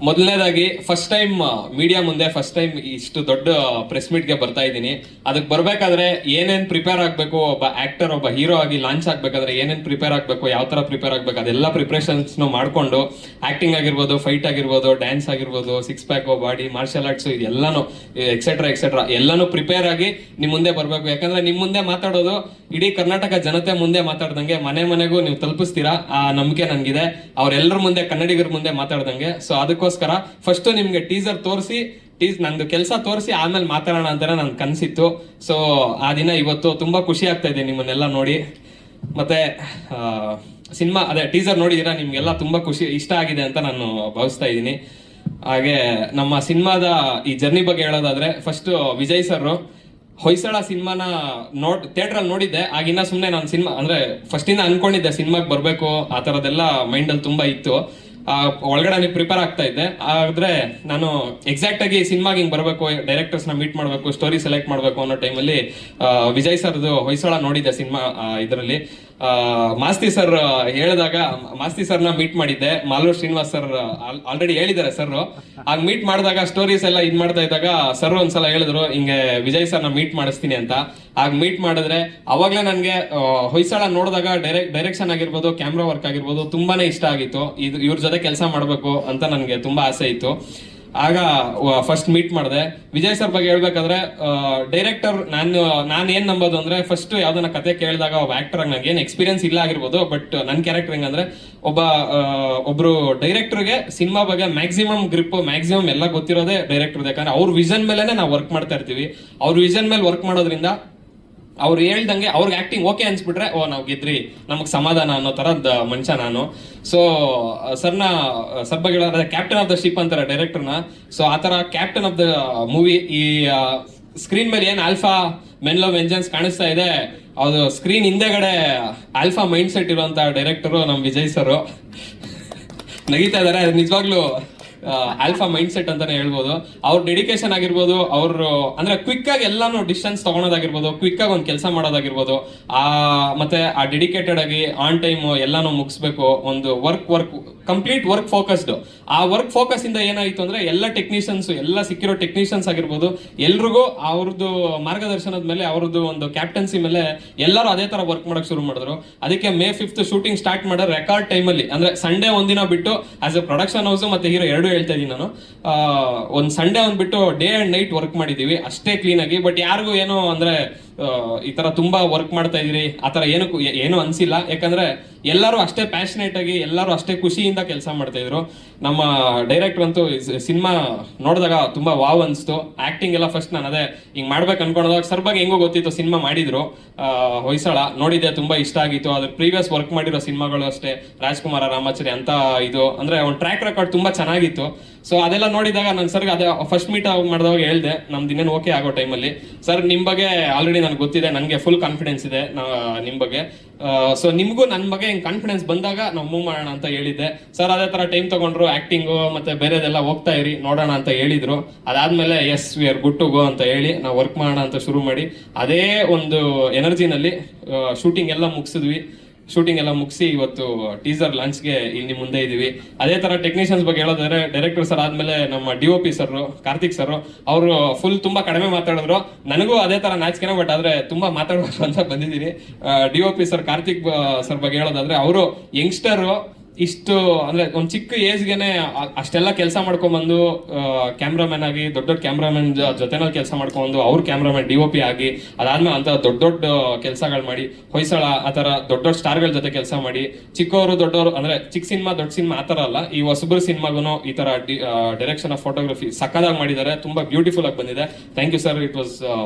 Speaker 9: ಮೊದಲನೇದಾಗಿ ಫಸ್ಟ್ ಟೈಮ್ ಮೀಡಿಯಾ ಮುಂದೆ ಫಸ್ಟ್ ಟೈಮ್ ಇಷ್ಟು ದೊಡ್ಡ ಪ್ರೆಸ್ ಮೀಟ್ಗೆ ಬರ್ತಾ ಇದ್ದೀನಿ. ಅದಕ್ಕೆ ಬರಬೇಕಾದ್ರೆ ಏನೇನು ಪ್ರಿಪೇರ್ ಆಗಬೇಕು, ಒಬ್ಬ ಆ್ಯಕ್ಟರ್, ಒಬ್ಬ ಹೀರೋ ಆಗಿ ಲಾಂಚ್ ಆಗಬೇಕಾದ್ರೆ ಏನೇನು ಪ್ರಿಪೇರ್ ಆಗಬೇಕು, ಯಾವ ಥರ ಪ್ರಿಪೇರ್ ಆಗಬೇಕು, ಅದೆಲ್ಲ ಪ್ರಿಪ್ರೇಷನ್ಸ್ನು ಮಾಡಿಕೊಂಡು ಆ್ಯಕ್ಟಿಂಗ್ ಆಗಿರ್ಬೋದು, ಫೈಟ್ ಆಗಿರ್ಬೋದು, ಡ್ಯಾನ್ಸ್ ಆಗಿರ್ಬೋದು, six pack, body, martial arts, ಇದೆಲ್ಲನೂ ಎಕ್ಸೆಟ್ರಾ ಎಲ್ಲನೂ ಪ್ರಿಪೇರ್ ಆಗಿ ನಿಮ್ಮ ಮುಂದೆ ಬರಬೇಕು. ಯಾಕಂದರೆ ನಿಮ್ಮ ಮುಂದೆ ಮಾತಾಡೋದು ಇಡೀ ಕರ್ನಾಟಕ ಜನತೆ ಮುಂದೆ ಮಾತಾಡ್ದಂಗೆ, ಮನೆ ಮನೆಗೂ ನೀವು ತಲುಪಿಸ್ತೀರಾ, ಆ ನಂಬಿಕೆ ನನಗಿದೆ. ಅವರೆಲ್ಲರ ಮುಂದೆ, ಕನ್ನಡಿಗರ ಮುಂದೆ ಮಾತಾಡ್ದಂಗೆ. ಸೊ ಅದಕ್ಕೋಸ್ಕರ ಫಸ್ಟ್ ನಿಮ್ಗೆ ಟೀಸರ್ ತೋರಿಸಿ, ನಂದು ಕೆಲಸ ತೋರಿಸಿ ಆಮೇಲೆ ಮಾತಾಡೋಣ ಅಂತಾನೆ ನನ್ ಕನಸಿತ್ತು. ಸೊ ಆ ದಿನ ಇವತ್ತು ತುಂಬಾ ಖುಷಿ ಆಗ್ತಾ ಇದೆ ನಿಮ್ಮನ್ನೆಲ್ಲ ನೋಡಿ. ಮತ್ತೆ ಸಿನಿಮಾ ಅದೇ ಟೀಸರ್ ನೋಡಿದೀರಾ, ನಿಮ್ಗೆಲ್ಲ ತುಂಬಾ ಖುಷಿ ಇಷ್ಟ ಆಗಿದೆ ಅಂತ ನಾನು ಭಾವಿಸ್ತಾ ಇದ್ದೀನಿ. ಹಾಗೆ ನಮ್ಮ ಸಿನಿಮಾದ ಈ ಜರ್ನಿ ಬಗ್ಗೆ ಹೇಳೋದಾದ್ರೆ, ಫಸ್ಟ್ ವಿಜಯ್ ಸರ್ ಹೊಯ್ಸಳ ಸಿನಿಮಾನ ಥಿಯೇಟ್ರಲ್ಲಿ ನೋಡಿದ್ದೆ. ಆಗಿನ್ನ ಸುಮ್ಮನೆ ನಾನು ಸಿನಿಮಾ ಅಂದ್ರೆ ಫಸ್ಟಿಂದ ಅನ್ಕೊಂಡಿದ್ದೆ ಸಿನಿಮಾಗೆ ಬರಬೇಕು, ಆ ಥರದ್ದೆಲ್ಲ ಮೈಂಡಲ್ಲಿ ತುಂಬ ಇತ್ತು. ಒಳಗಡೆ ಪ್ರಿಪೇರ್ ಆಗ್ತಾ ಇದ್ದೆ. ಆದ್ರೆ ನಾನು ಎಕ್ಸಾಕ್ಟ್ ಆಗಿ ಸಿನಿಮಾಗೆ ಹಿಂಗೆ ಬರಬೇಕು, ಡೈರೆಕ್ಟರ್ಸ್ನ ಮೀಟ್ ಮಾಡಬೇಕು, ಸ್ಟೋರಿ ಸೆಲೆಕ್ಟ್ ಮಾಡಬೇಕು ಅನ್ನೋ ಟೈಮಲ್ಲಿ ವಿಜಯ್ ಸರ್ದು ಹೊಯ್ಸಳ ನೋಡಿದ್ದೆ ಸಿನಿಮಾ. ಇದರಲ್ಲಿ ಮಾಸ್ತಿ ಸರ್ ಹೇಳಿದಾಗ ಮಾಸ್ತಿ ಸರ್ನ ಮೀಟ್ ಮಾಡಿದ್ದೆ. ಮಾಲೂರು ಶ್ರೀನಿವಾಸ್ ಸರ್ ಆಲ್ರೆಡಿ ಹೇಳಿದ್ದಾರೆ ಸರ್. ಆಗ ಮೀಟ್ ಮಾಡಿದಾಗ ಸ್ಟೋರೀಸ್ ಎಲ್ಲ ಇದು ಮಾಡ್ತಾ ಇದ್ದಾಗ ಸರ್ ಒಂದ್ಸಲ ಹೇಳಿದ್ರು ಹಿಂಗೆ ವಿಜಯ್ ಸರ್ನ ಮೀಟ್ ಮಾಡಿಸ್ತೀನಿ ಅಂತ. ಆಗ ಮೀಟ್ ಮಾಡಿದ್ರೆ ಅವಾಗಲೇ ನನಗೆ ಹೊಯ್ಸಳ ನೋಡಿದಾಗ ಡೈರೆಕ್ಷನ್ ಆಗಿರ್ಬೋದು, ಕ್ಯಾಮ್ರಾ ವರ್ಕ್ ಆಗಿರ್ಬೋದು ತುಂಬಾನೇ ಇಷ್ಟ ಆಗಿತ್ತು. ಇವ್ರ ಜೊತೆ ಕೆಲಸ ಮಾಡಬೇಕು ಅಂತ ನನಗೆ ತುಂಬಾ ಆಸೆ ಇತ್ತು. ಆಗ ಫಸ್ಟ್ ಮೀಟ್ ಮಾಡಿದೆ. ವಿಜಯ್ ಸರ್ ಬಗ್ಗೆ ಹೇಳ್ಬೇಕಾದ್ರೆ, ಡೈರೆಕ್ಟರ್ ನಾನು ಏನ್ ನಂಬೋದು ಅಂದ್ರೆ, ಫಸ್ಟ್ ಯಾವ್ದನ್ನ ಕತೆ ಕೇಳಿದಾಗ ಒಬ್ಬ ಆಕ್ಟರ್ ಆಗಿ ನಂಗೆ ಏನು ಎಕ್ಸ್ಪೀರಿಯನ್ಸ್ ಇಲ್ಲ ಆಗಿರ್ಬೋದು, ಬಟ್ ನನ್ನ ಕ್ಯಾರೆಕ್ಟರ್ ಹೆಂಗಂದ್ರೆ, ಒಬ್ರು ಡೈರೆಕ್ಟರ್ಗೆ ಸಿನಿಮಾ ಬಗ್ಗೆ ಮ್ಯಾಕ್ಸಿಮಮ್ ಗ್ರಿಪ್, ಮ್ಯಾಕ್ಸಿಮಮ್ ಎಲ್ಲ ಗೊತ್ತಿರೋದೇ ಡೈರೆಕ್ಟರ್. ಯಾಕಂದ್ರೆ ಅವ್ರ ವಿಷನ್ ಮೇಲೆ ನಾವು ವರ್ಕ್ ಮಾಡ್ತಾ ಇರ್ತೀವಿ. ಅವ್ರ ವಿಷನ್ ಮೇಲೆ ವರ್ಕ್ ಮಾಡೋದ್ರಿಂದ ಅವ್ರು ಹೇಳ್ದಂಗೆ ಅವ್ರಿಗೆ ಆಕ್ಟಿಂಗ್ ಓಕೆ ಅನ್ಸ್ಬಿಟ್ರೆ, ಓ ನಾವು ಗೆದ್ರಿ, ನಮಗೆ ಸಮಾಧಾನ ಅನ್ನೋ ಥರದ ಮನುಷ್ಯ ನಾನು. ಸೊ ಸರ್ ಬಗ್ಗೆ ಹೇಳೋದ್ರೆ ಕ್ಯಾಪ್ಟನ್ ಆಫ್ ದ ಶಿಪ್ ಅಂತಾರೆ ಡೈರೆಕ್ಟರ್ನ. ಸೊ ಆ ಥರ ಕ್ಯಾಪ್ಟನ್ ಆಫ್ ದ ಮೂವಿ ಈ ಸ್ಕ್ರೀನ್ ಮೇಲೆ ಏನು ಆಲ್ಫಾ ಮೆನ್ ಲವ್ ವೆಂಜನ್ಸ್ ಕಾಣಿಸ್ತಾ ಇದೆ, ಅದು ಸ್ಕ್ರೀನ್ ಹಿಂದೆಗಡೆ ಆಲ್ಫಾ ಮೈಂಡ್ ಸೆಟ್ ಇರುವಂತ ಡೈರೆಕ್ಟರು ನಮ್ಮ ವಿಜಯ್ ಸರ್. ನಗೀತಾ ಇದಾರೆ, ನಿಜವಾಗ್ಲೂ ಆಲ್ಫಾ ಮೈಂಡ್ ಸೆಟ್ ಅಂತಾನೆ ಹೇಳ್ಬೋದು. ಅವ್ರ ಡೆಡಿಕೇಶನ್ ಆಗಿರ್ಬೋದು, ಅವರು ಅಂದ್ರೆ ಕ್ವಿಕ್ ಆಗಿ ಎಲ್ಲಾನು ಡಿಸ್ಟೆನ್ಸ್ ತಗೊಳೋದಾಗಿರ್ಬೋದು, ಕ್ವಿಕ್ ಆಗಿ ಒಂದು ಕೆಲಸ ಮಾಡೋದಾಗಿರ್ಬೋದು, ಮತ್ತೆ ಆ ಡೆಡಿಕೇಟೆಡ್ ಆಗಿ ಆನ್ ಟೈಮ್ ಎಲ್ಲಾನು ಮುಗಿಸ್ಬೇಕು. ಒಂದು ವರ್ಕ್ ಕಂಪ್ಲೀಟ್ ವರ್ಕ್ ಫೋಕಸ್ಡ್. ಆ ವರ್ಕ್ ಫೋಕಸ್ ಇಂದ ಏನಾಯ್ತು ಅಂದ್ರೆ, ಎಲ್ಲ ಟೆಕ್ನಿಷಿಯನ್ಸ್, ಎಲ್ಲ ಸಿಕ್ಕಿರೋ ಟೆಕ್ನಿಷಿಯನ್ಸ್ ಆಗಿರ್ಬೋದು, ಎಲ್ರಿಗೂ ಅವ್ರದ್ದು ಮಾರ್ಗದರ್ಶನದ ಮೇಲೆ, ಅವ್ರದ್ದು ಒಂದು ಕ್ಯಾಪ್ಟನ್ಸಿ ಮೇಲೆ ಎಲ್ಲರೂ ಅದೇ ತರ ವರ್ಕ್ ಮಾಡಕ್ ಶುರು ಮಾಡಿದ್ರು. ಅದಕ್ಕೆ May 5th ಶೂಟಿಂಗ್ ಸ್ಟಾರ್ಟ್ ಮಾಡೋ ರೆಕಾರ್ಡ್ ಟೈಮಲ್ಲಿ, ಅಂದ್ರೆ ಸಂಡೇ ಒಂದಿನ ಬಿಟ್ಟು, ಆಸ್ ಎ ಪ್ರೊಡಕ್ಷನ್ ಹೌಸ್ ಮತ್ತೆ ಹೀರೋ ಎರಡು ಹೇಳ್ತಾ ಇದೀನಿ ನಾನು, ಒಂದು ಸಂಡೇ ಒಂದ್ ಬಿಟ್ಟು ಡೇ ಅಂಡ್ ನೈಟ್ ವರ್ಕ್ ಮಾಡಿದೀವಿ ಅಷ್ಟೇ ಕ್ಲೀನ್ ಆಗಿ. ಬಟ್ ಯಾರಿಗೂ ಏನೋ ಅಂದ್ರೆ ಈ ತರ ತುಂಬಾ ವರ್ಕ್ ಮಾಡ್ತಾ ಇದೀರಿ ಆ ತರ ಏನು ಅನ್ಸಿಲ್ಲ. ಯಾಕಂದ್ರೆ ಎಲ್ಲರೂ ಅಷ್ಟೇ ಪ್ಯಾಷನೇಟ್ ಆಗಿ, ಎಲ್ಲರೂ ಅಷ್ಟೇ ಖುಷಿಯಿಂದ ಕೆಲಸ ಮಾಡ್ತಾ ಇದ್ರು. ನಮ್ಮ ಡೈರೆಕ್ಟರ್ ಅಂತೂ ಸಿನಿಮಾ ನೋಡಿದಾಗ ತುಂಬಾ ವಾವ್ ಅನ್ಸ್ತು. ಆಕ್ಟಿಂಗ್ ಎಲ್ಲ ಫಸ್ಟ್ ನಾನು ಅದೇ ಹಿಂಗ್ ಮಾಡ್ಬೇಕು ಅನ್ಕೊಂಡಾಗ ಸರ್ ಬಗ್ಗೆ ಹೆಂಗೋ ಗೊತ್ತಿತ್ತು, ಸಿನಿಮಾ ಮಾಡಿದ್ರು ಹೊಯ್ಸಳ ನೋಡಿದ್ದೆ, ತುಂಬಾ ಇಷ್ಟ ಆಗಿತ್ತು. ಅದ್ರ ಪ್ರೀವಿಯಸ್ ವರ್ಕ್ ಮಾಡಿರೋ ಸಿನಿಮಾಗಳು ಅಷ್ಟೇ, ರಾಜ್ಕುಮಾರ, ರಾಮಾಚಾರಿ ಅಂತ ಇದು ಅಂದ್ರೆ ಒಂದು ಟ್ರ್ಯಾಕ್ ರೆಕಾರ್ಡ್ ತುಂಬಾ ಚೆನ್ನಾಗಿತ್ತು. ಸೊ ಅದೆಲ್ಲ ನೋಡಿದಾಗ ನಾನು ಸರ್ಗೆ ಅದೇ ಫಸ್ಟ್ ಮೀಟ್ ಮಾಡಿದವಾಗ ಹೇಳ್ದೆ, ನಮ್ದು ಇನ್ನೇನು ಓಕೆ ಆಗೋ ಟೈಮಲ್ಲಿ, ಸರ್ ನಿಮ್ಮ ಬಗ್ಗೆ ಆಲ್ರೆಡಿ ನನಗೆ ಗೊತ್ತಿದೆ, ನನಗೆ ಫುಲ್ ಕಾನ್ಫಿಡೆನ್ಸ್ ಇದೆ ನಿಮ್ಮ ಬಗ್ಗೆ. ಸೊ ನಿಮಗೂ ನನ್ನ ಬಗ್ಗೆ ಹಿಂಗೆ ಕಾನ್ಫಿಡೆನ್ಸ್ ಬಂದಾಗ ನಾವು ಮೂವ್ ಮಾಡೋಣ ಅಂತ ಹೇಳಿದ್ದೆ. ಸರ್ ಅದೇ ಥರ ಟೈಮ್ ತಗೊಂಡ್ರು, ಆ್ಯಕ್ಟಿಂಗು ಮತ್ತು ಬೇರೆದೆಲ್ಲ ಹೋಗ್ತಾ ಇರಿ ನೋಡೋಣ ಅಂತ ಹೇಳಿದರು. ಅದಾದಮೇಲೆ yes we are good to go ಅಂತ ಹೇಳಿ ನಾವು ವರ್ಕ್ ಮಾಡೋಣ ಅಂತ ಶುರು ಮಾಡಿ, ಅದೇ ಒಂದು ಎನರ್ಜಿನಲ್ಲಿ ಶೂಟಿಂಗ್ ಎಲ್ಲ ಮುಗಿಸಿದ್ವಿ. ಶೂಟಿಂಗ್ ಎಲ್ಲ ಮುಗಿಸಿ ಇವತ್ತು ಟೀಸರ್ ಲಾಂಚ್ಗೆ ಇಲ್ಲಿ ಮುಂದೆ ಇದೀವಿ. ಅದೇ ತರ ಟೆಕ್ನಿಷಿಯನ್ಸ್ ಬಗ್ಗೆ ಹೇಳೋದಾದ್ರೆ, ಡೈರೆಕ್ಟರ್ ಸರ್ ಆದ್ಮೇಲೆ ನಮ್ಮ DOP ಸರ್ ಕಾರ್ತಿಕ್ ಸರ್, ಅವರು ಫುಲ್ ತುಂಬಾ ಕಡಿಮೆ ಮಾತಾಡಿದ್ರು. ನನಗೂ ಅದೇ ತರ ನಾಚಿಕೆನ, ಬಟ್ ಆದ್ರೆ ತುಂಬಾ ಮಾತಾಡ್ಬೇಕು ಅಂತ ಬಂದಿದ್ದೀನಿ. DOP ಸರ್ ಕಾರ್ತಿಕ್ ಸರ್ ಬಗ್ಗೆ ಹೇಳೋದಾದ್ರೆ, ಅವರು ಯಂಗ್ಸ್ಟರ್ ಇಷ್ಟು ಅಂದ್ರೆ ಒಂದು ಚಿಕ್ಕ ಏಜ್ಗೆನೆ ಅಷ್ಟೆಲ್ಲ ಕೆಲಸ ಮಾಡ್ಕೊಂಡ್ಬಂದು ಕ್ಯಾಮ್ರಾಮನ್ ಆಗಿ ದೊಡ್ಡ ಕ್ಯಾಮ್ರಾಮನ್ ಜೊತೆನಲ್ಲಿ ಕೆಲಸ ಮಾಡ್ಕೊಂಡು ಅವ್ರ ಕ್ಯಾಮ್ರಾಮನ್ DOP ಆಗಿ ಅದಾದ್ಮೇಲೆ ಅಂತ ದೊಡ್ಡ ಕೆಲಸಗಳು ಮಾಡಿ ಹೊಯ್ಸಳ ಆ ಥರ ದೊಡ್ಡ ಸ್ಟಾರ್ಗಳ ಜೊತೆ ಕೆಲಸ ಮಾಡಿ ಚಿಕ್ಕವರು ದೊಡ್ಡವರು ಅಂದ್ರೆ ಚಿಕ್ಕ ಸಿನಿಮಾ ದೊಡ್ಡ ಸಿನಿಮಾ ಆ ಥರ ಅಲ್ಲ, ಈ ಹೊಸಬ್ರ ಸಿನಿಮಾಗೂ ಈ ಥರ ಡೈರೆಕ್ಷನ್ ಆಫ್ ಫೋಟೋಗ್ರಫಿ ಸಕ್ಕದಾಗಿ ಮಾಡಿದ್ದಾರೆ, ತುಂಬಾ ಬ್ಯೂಟಿಫುಲ್ ಆಗಿ ಬಂದಿದೆ. Thank you sir, it was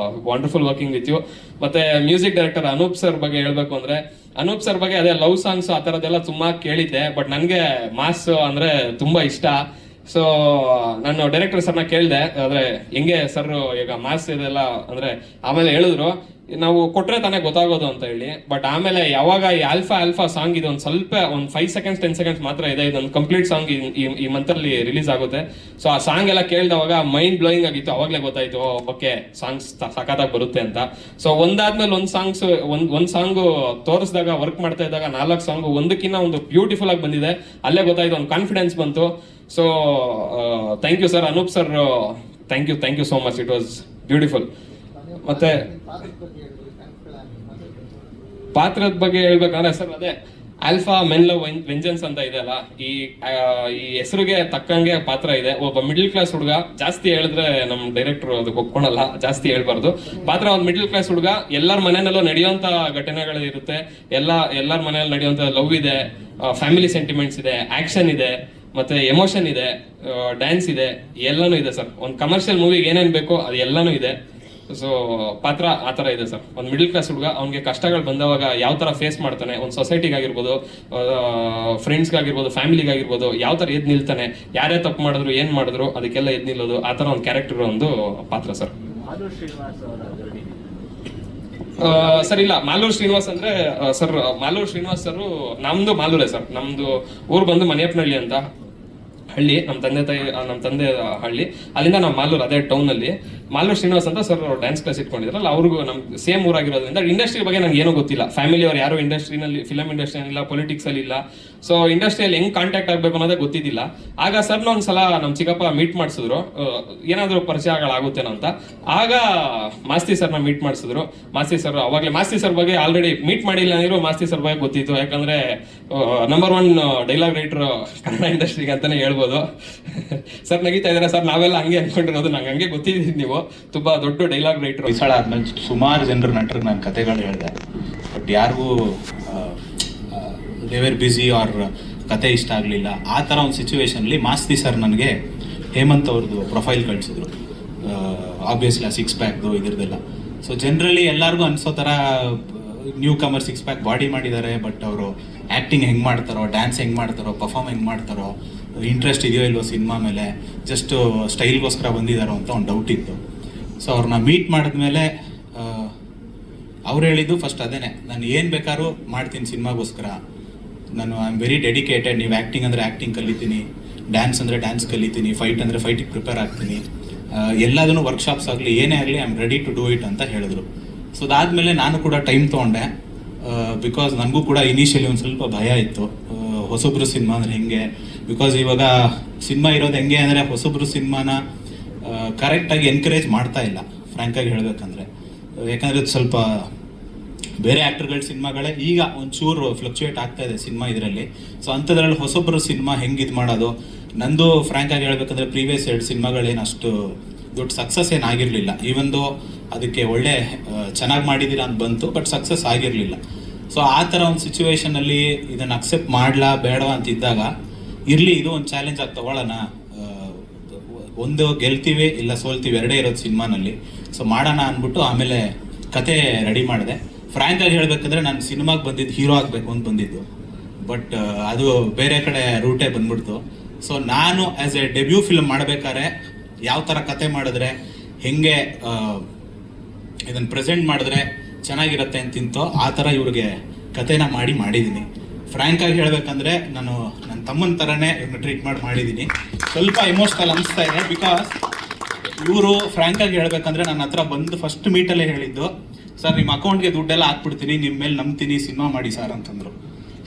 Speaker 9: wonderful working with you. ಮತ್ತೆ ಮ್ಯೂಸಿಕ್ ಡೈರೆಕ್ಟರ್ ಅನೂಪ್ ಸರ್ ಬಗ್ಗೆ ಹೇಳ್ಬೇಕು ಅಂದ್ರೆ, ಅನೂಪ್ ಸರ್ ಬಗ್ಗೆ ಅದೇ ಲವ್ ಸಾಂಗ್ಸ್ ಆ ಥರದ್ದೆಲ್ಲ ತುಂಬಾ ಕೇಳಿದ್ದೆ, ಬಟ್ ನನಗೆ ಮಾಸ್ ಅಂದ್ರೆ ತುಂಬಾ ಇಷ್ಟ. ಸೊ ನಾನು ಡೈರೆಕ್ಟರ್ ಸರ್ನ ಕೇಳಿದೆ, ಅಂದ್ರೆ ಹೆಂಗೆ ಸರ್ ಈಗ ಮಾಸ್ ಇದೆಲ್ಲ ಅಂದ್ರೆ, ಆಮೇಲೆ ಹೇಳಿದ್ರು ನಾವು ಕೊಟ್ರೆ ತಾನೇ ಗೊತ್ತಾಗೋದು ಅಂತ ಹೇಳಿ. ಬಟ್ ಆಮೇಲೆ ಯಾವಾಗ ಈ ಆಲ್ಫಾ ಸಾಂಗ್ ಇದು ಒಂದು ಸ್ವಲ್ಪ ಒಂದು 5 seconds 10 seconds ಮಾತ್ರ ಇದೆ, ಇದೊಂದು ಕಂಪ್ಲೀಟ್ ಸಾಂಗ್ ಈ ಮಂತಲ್ಲಿ ರಿಲೀಸ್ ಆಗುತ್ತೆ. ಸೊ ಆ ಸಾಂಗ್ ಎಲ್ಲ ಕೇಳಿದವಾಗ ಮೈಂಡ್ ಬ್ಲೋಯಿಂಗ್ ಆಗಿತ್ತು, ಅವಾಗಲೇ ಗೊತ್ತಾಯ್ತು ಓಕೆ ಸಾಂಗ್ಸ್ ಸಖತ್ತಾಗಿ ಬರುತ್ತೆ ಅಂತ. ಸೊ ಒಂದಾದ್ಮೇಲೆ ಒಂದು ಸಾಂಗು ತೋರಿಸಿದಾಗ ವರ್ಕ್ ಮಾಡ್ತಾ ಇದ್ದಾಗ 4 ಸಾಂಗು ಒಂದಕ್ಕಿಂತ ಒಂದು ಬ್ಯೂಟಿಫುಲ್ ಆಗಿ ಬಂದಿದೆ, ಅಲ್ಲೇ ಗೊತ್ತಾಯ್ತು, ಒಂದು ಕಾನ್ಫಿಡೆನ್ಸ್ ಬಂತು. So thank you sir, Anoop sir, thank you so much, it was beautiful. ಮತ್ತೆ ಪಾತ್ರದ ಬಗ್ಗೆ ಹೇಳ್ಬೇಕಂದ್ರೆ ಸರ್ ಅದೇ ಆಲ್ಫಾ ಮೆನ್ ಲವ್ ವೆಂಜನ್ಸ್ ಅಂತ ಇದೆ ಅಲ್ಲ, ಈ ಹೆಸರಿಗೆ ತಕ್ಕಂಗೆ ಪಾತ್ರ ಇದೆ. ಒಬ್ಬ ಮಿಡಲ್ ಕ್ಲಾಸ್ ಹುಡುಗ, ಜಾಸ್ತಿ ಹೇಳಿದ್ರೆ ನಮ್ ಡೈರೆಕ್ಟರ್ ಅದಕ್ಕೆ ಒಪ್ಕೊಳಲ್ಲ, ಜಾಸ್ತಿ ಹೇಳ್ಬಾರ್ದು. ಪಾತ್ರ ಒಂದು ಮಿಡಲ್ ಕ್ಲಾಸ್ ಹುಡುಗ, ಎಲ್ಲರ ಮನೆಯಲ್ಲೂ ನಡೆಯುವಂತ ಘಟನೆಗಳು ಇರುತ್ತೆ, ಎಲ್ಲರ ಮನೆಯಲ್ಲಿ ನಡೆಯುವಂತ ಲವ್ ಇದೆ, ಫ್ಯಾಮಿಲಿ ಸೆಂಟಿಮೆಂಟ್ಸ್ ಇದೆ, ಆಕ್ಷನ್ ಇದೆ, ಮತ್ತೆ ಎಮೋಷನ್ ಇದೆ, ಡ್ಯಾನ್ಸ್ ಇದೆ, ಎಲ್ಲಾನು ಇದೆ ಸರ್. ಒಂದು ಕಮರ್ಷಿಯಲ್ ಮೂವಿಗೆ ಏನೇನು ಬೇಕೋ ಅದು ಎಲ್ಲಾನು ಇದೆ. ಸೊ ಪಾತ್ರ ಆ ಥರ ಇದೆ ಸರ್. ಒಂದು ಮಿಡಲ್ ಕ್ಲಾಸ್ ಹುಡುಗ, ಅವ್ನಿಗೆ ಕಷ್ಟಗಳು ಬಂದವಾಗ ಯಾವ ಥರ ಫೇಸ್ ಮಾಡ್ತಾನೆ, ಒಂದು ಸೊಸೈಟಿಗಾಗಿರ್ಬೋದು, ಫ್ರೆಂಡ್ಸ್ಗಾಗಿರ್ಬೋದು, ಫ್ಯಾಮಿಲಿಗಾಗಿರ್ಬೋದು, ಯಾವ ಥರ ಎದ್ದು ನಿಲ್ತಾನೆ, ಯಾರೇ ತಪ್ಪು ಮಾಡಿದ್ರು ಏನು ಮಾಡಿದ್ರು ಅದಕ್ಕೆಲ್ಲ ಎದ್ದು ನಿಲ್ಲೋದು, ಆ ಥರ ಒಂದು ಕ್ಯಾರೆಕ್ಟರ್ ಒಂದು ಪಾತ್ರ ಸರ್. ಸರ್ ಇಲ್ಲ, ಮಾಲೂರು ಶ್ರೀನಿವಾಸ್ ಅಂದ್ರೆ ಸರ್, ಮಾಲೂರು ಶ್ರೀನಿವಾಸ್ ಸರ್ ನಮ್ದು ಮಾಲೂರೇ ಸರ್. ನಮ್ದು ಊರು ಬಂದು ಮನೆಯಪ್ಪನಹಳ್ಳಿ ಅಂತ ಹಳ್ಳಿ, ನಮ್ಮ ತಂದೆ ಹಳ್ಳಿ, ಅಲ್ಲಿಂದ ನಾವು ಮಾಲೂರು, ಅದೇ ಟೌನ್ ಅಲ್ಲಿ ಮಾಲೂರು ಶ್ರೀನಿವಾಸ್ ಅಂತ ಸರ್ ಡ್ಯಾನ್ಸ್ ಕ್ಲಾಸ್ ಇಟ್ಕೊಂಡಿದ್ರಲ್ಲ, ಅವ್ರಿಗೂ ನಮ್ ಸೇಮ್ ಊರಾಗಿರೋದ್ರಿಂದ ಇಂಡಸ್ಟ್ರಿ ಬಗ್ಗೆ ನಂಗೆ ಏನೂ ಗೊತ್ತಿಲ್ಲ. ಫ್ಯಾಮಿಲಿ ಅವ್ರು ಯಾರು ಇಂಡಸ್ಟ್ರಿನಲ್ಲಿ, ಫಿಲಮ್ ಇಂಡಸ್ಟ್ರಿಯಲ್ಲಿ ಇಲ್ಲ, ಪೊಲಿಟಿಕ್ಸ್ ಅಲ್ಲಿ ಇಲ್ಲ. ಸೊ ಇಂಡಸ್ಟ್ರಿಯಲ್ಲಿ ಹೆಂಗ್ ಕಾಂಟ್ಯಾಕ್ಟ್ ಆಗ್ಬೇಕು ಅನ್ನೋದೇ ಗೊತ್ತಿದ್ದಿಲ್ಲ. ಆಗ ಸರ್ನ ಒಂದ್ಸಲ ನಮ್ಮ ಚಿಕ್ಕಪ್ಪ ಮೀಟ್ ಮಾಡಿಸಿದ್ರು, ಏನಾದ್ರು ಪರಿಚಯಗಳಾಗುತ್ತೇನೋ ಅಂತ. ಆಗ ಮಾಸ್ತಿ ಸರ್ನ ಮೀಟ್ ಮಾಡಿಸಿದ್ರು. ಮಾಸ್ತಿ ಸರ್ ಅವಾಗಲೇ ಮಾಸ್ತಿ ಸರ್ ಬಗ್ಗೆ ಆಲ್ರೆಡಿ ಮೀಟ್ ಮಾಡಿಲ್ಲ ಅಂದಿರೋ ಮಾಸ್ತಿ ಸರ್ ಬಗ್ಗೆ ಗೊತ್ತಿತ್ತು, ಯಾಕಂದ್ರೆ ನಂಬರ್ 1 ಡೈಲಾಗ್ ರೈಟರ್ ಕನ್ನಡ ಇಂಡಸ್ಟ್ರಿಗೆ ಅಂತಾನೆ ಹೇಳ್ಬೋದು. ಸರ್ ನಗೀತಾ ಇದಾರೆ ಸರ್, ನಾವೆಲ್ಲ ಹಂಗೆ ಅನ್ಕೊಂಡಿರೋದು, ನಂಗೆ ಹಂಗೆ ಗೊತ್ತಿದ್ದೀನಿ, ನೀವು ತುಂಬಾ ದೊಡ್ಡ ಡೈಲಾಗ್ ರೈಟರ್.
Speaker 10: ಹೊಯ್ಸಳ ಆದ್ಮೇಲೆ ಸುಮಾರು ಜನರು ನಟರಿಗೆ ನಾನು ಕತೆಗಳು ಹೇಳಿದೆ, ಬಟ್ ಯಾರಿಗೂ ದೇವರ್ ಬ್ಯುಸಿ ಆರ್ ಕತೆ ಇಷ್ಟ ಆಗಲಿಲ್ಲ. ಆ ಥರ ಒಂದು ಸಿಚುವೇಶನಲ್ಲಿ ಮಾಸ್ತಿ ಸರ್ ನನಗೆ ಹೇಮಂತ್ ಅವ್ರದ್ದು ಪ್ರೊಫೈಲ್ ಕಳಿಸಿದ್ರು, ಆಬ್ವಿಯಸ್ಲಿ 6 ಪ್ಯಾಕ್ದು ಇದ್ರದ್ದೆಲ್ಲ. ಸೊ ಜನರಲಿ ಎಲ್ಲರಿಗೂ ಅನಿಸೋ ಥರ ನ್ಯೂ ಕಮರ್ 6 ಪ್ಯಾಕ್ ಬಾಡಿ ಮಾಡಿದ್ದಾರೆ, ಬಟ್ ಅವರು ಆ್ಯಕ್ಟಿಂಗ್ ಹೆಂಗೆ ಮಾಡ್ತಾರೋ, ಡ್ಯಾನ್ಸ್ ಹೆಂಗೆ ಮಾಡ್ತಾರೋ, ಪರ್ಫಾರ್ಮ್ ಹೆಂಗೆ ಮಾಡ್ತಾರೋ, ಇಂಟ್ರೆಸ್ಟ್ ಇದೆಯೋ ಇಲ್ವೋ ಸಿನಿಮಾ ಮೇಲೆ, ಜಸ್ಟ್ ಸ್ಟೈಲ್ಗೋಸ್ಕರ ಬಂದಿದ್ದಾರೋ ಅಂತ ಒಂದು ಡೌಟ್ ಇತ್ತು. ಸೊ ಅವ್ರನ್ನ ಮೀಟ್ ಮಾಡಿದ್ಮೇಲೆ ಅವ್ರು ಹೇಳಿದ್ದು ಫಸ್ಟ್ ಅದೇನೆ, ನಾನು ಏನು ಬೇಕಾದ್ರೂ ಮಾಡ್ತೀನಿ ಸಿನಿಮಾಗೋಸ್ಕರ, ನಾನು ಐ ಆಮ್ ವೆರಿ ಡೆಡಿಕೇಟೆಡ್. ನೀವು ಆ್ಯಕ್ಟಿಂಗ್ ಅಂದರೆ ಆ್ಯಕ್ಟಿಂಗ್ ಕಲಿತೀನಿ, ಡ್ಯಾನ್ಸ್ ಅಂದರೆ ಡ್ಯಾನ್ಸ್ ಕಲಿತೀನಿ, ಫೈಟ್ ಅಂದರೆ ಫೈಟಿಗೆ ಪ್ರಿಪೇರ್ ಆಗ್ತೀನಿ, ಎಲ್ಲದನ್ನು ವರ್ಕ್ಶಾಪ್ಸ್ ಆಗಲಿ ಏನೇ ಆಗಲಿ I am ready to do it ಅಂತ ಹೇಳಿದ್ರು. ಸೊ ಅದಾದಮೇಲೆ ನಾನು ಕೂಡ ಟೈಮ್ ತೊಗೊಂಡೆ, ಬಿಕಾಸ್ ನನಗೂ ಕೂಡ ಇನಿಷಿಯಲಿ ಒಂದು ಸ್ವಲ್ಪ ಭಯ ಇತ್ತು, ಹೊಸಬ್ರು ಸಿನಿಮಾ ಅಂದರೆ ಹೆಂಗೆ. ಬಿಕಾಸ್ ಇವಾಗ ಸಿನಿಮಾ ಇರೋದು ಹೆಂಗೆ ಅಂದರೆ ಹೊಸಬ್ರು ಸಿನಿಮಾನ ಕರೆಕ್ಟಾಗಿ ಎನ್ಕರೇಜ್ ಮಾಡ್ತಾ ಇಲ್ಲ, ಫ್ರ್ಯಾಂಕಾಗಿ ಹೇಳಬೇಕಂದ್ರೆ. ಯಾಕಂದರೆ ಸ್ವಲ್ಪ ಬೇರೆ ಆ್ಯಕ್ಟರ್ಗಳ ಸಿನಿಮಾಗಳೇ ಈಗ ಒಂಚೂರು ಫ್ಲಕ್ಚುಯೇಟ್ ಆಗ್ತಾ ಇದೆ ಸಿನಿಮಾ ಇದರಲ್ಲಿ. ಸೊ ಅಂಥದ್ರಲ್ಲಿ ಹೊಸೊಬ್ಬರು ಸಿನಿಮಾ ಹೆಂಗೆ ಇದು ಮಾಡೋದು. ನಂದು ಫ್ರ್ಯಾಂಕಾಗಿ ಹೇಳ್ಬೇಕಂದ್ರೆ ಪ್ರೀವಿಯಸ್ 2 ಸಿನಿಮಾಗಳೇನು ಅಷ್ಟು ದೊಡ್ಡ ಸಕ್ಸಸ್ ಏನಾಗಿರಲಿಲ್ಲ. ಈವೊಂದು ಅದಕ್ಕೆ ಒಳ್ಳೆ ಚೆನ್ನಾಗಿ ಮಾಡಿದ್ದೀರಾ ಅಂತ ಬಂತು, ಬಟ್ ಸಕ್ಸಸ್ ಆಗಿರಲಿಲ್ಲ. ಸೊ ಆ ಥರ ಒಂದು ಸಿಚುವೇಶನಲ್ಲಿ ಇದನ್ನು ಅಕ್ಸೆಪ್ಟ್ ಮಾಡಲಾ ಬೇಡವಾ ಅಂತಿದ್ದಾಗ, ಇರಲಿ ಇದು ಒಂದು ಚಾಲೆಂಜ್ ಆಗಿ ತೊಗೊಳ್ಳೋಣ, ಒಂದು ಗೆಲ್ತೀವಿ ಇಲ್ಲ ಸೋಲ್ತೀವಿ ಎರಡೇ ಇರೋದು ಸಿನಿಮಾನಲ್ಲಿ, ಸೊ ಮಾಡೋಣ ಅಂದ್ಬಿಟ್ಟು ಆಮೇಲೆ ಕತೆ ರೆಡಿ ಮಾಡಿದೆ. ಫ್ರ್ಯಾಂಕಾಗಿ ಹೇಳಬೇಕಂದ್ರೆ ನಾನು ಸಿನಿಮಾಗೆ ಬಂದಿದ್ದು ಹೀರೋ ಆಗಬೇಕು ಅಂತ ಬಂದಿದ್ದು, ಬಟ್ ಅದು ಬೇರೆ ಕಡೆ ರೂಟೇ ಬಂದ್ಬಿಡ್ತು. ಸೊ ನಾನು ಆ್ಯಸ್ ಎ ಡೆಬ್ಯೂ ಫಿಲ್ಮ್ ಮಾಡಬೇಕಾದ್ರೆ ಯಾವ ಥರ ಕತೆ ಮಾಡಿದ್ರೆ ಹೆಂಗೆ ಇದನ್ನು ಪ್ರೆಸೆಂಟ್ ಮಾಡಿದ್ರೆ ಚೆನ್ನಾಗಿರುತ್ತೆ ಅಂತಿಂತೋ ಆ ಥರ ಇವ್ರಿಗೆ ಕತೆನ ಮಾಡಿದ್ದೀನಿ. ಫ್ರ್ಯಾಂಕಾಗಿ ಹೇಳಬೇಕಂದ್ರೆ ನಾನು ನನ್ನ ತಮ್ಮನ ಥರನೇ ಇವ್ರನ್ನ ಟ್ರೀಟ್ ಮಾಡಿದ್ದೀನಿ. ಸ್ವಲ್ಪ ಎಮೋಷ್ನಲ್ ಅನಿಸ್ತಾ ಇದೆ, ಬಿಕಾಸ್ ಇವರು ಫ್ರ್ಯಾಂಕಾಗಿ ಹೇಳ್ಬೇಕಂದ್ರೆ ನನ್ನ ಹತ್ರ ಬಂದು ಫಸ್ಟ್ ಮೀಟಲ್ಲೇ ಹೇಳಿದ್ದು, ಸರ್ ನಿಮ್ಮ ಅಕೌಂಟ್ಗೆ ದುಡ್ಡೆಲ್ಲ ಹಾಕ್ಬಿಡ್ತೀನಿ, ನಿಮ್ಮ ಮೇಲೆ ನಂಬ್ತೀನಿ, ಸಿನಿಮಾ ಮಾಡಿ ಸರ್ ಅಂತಂದರು.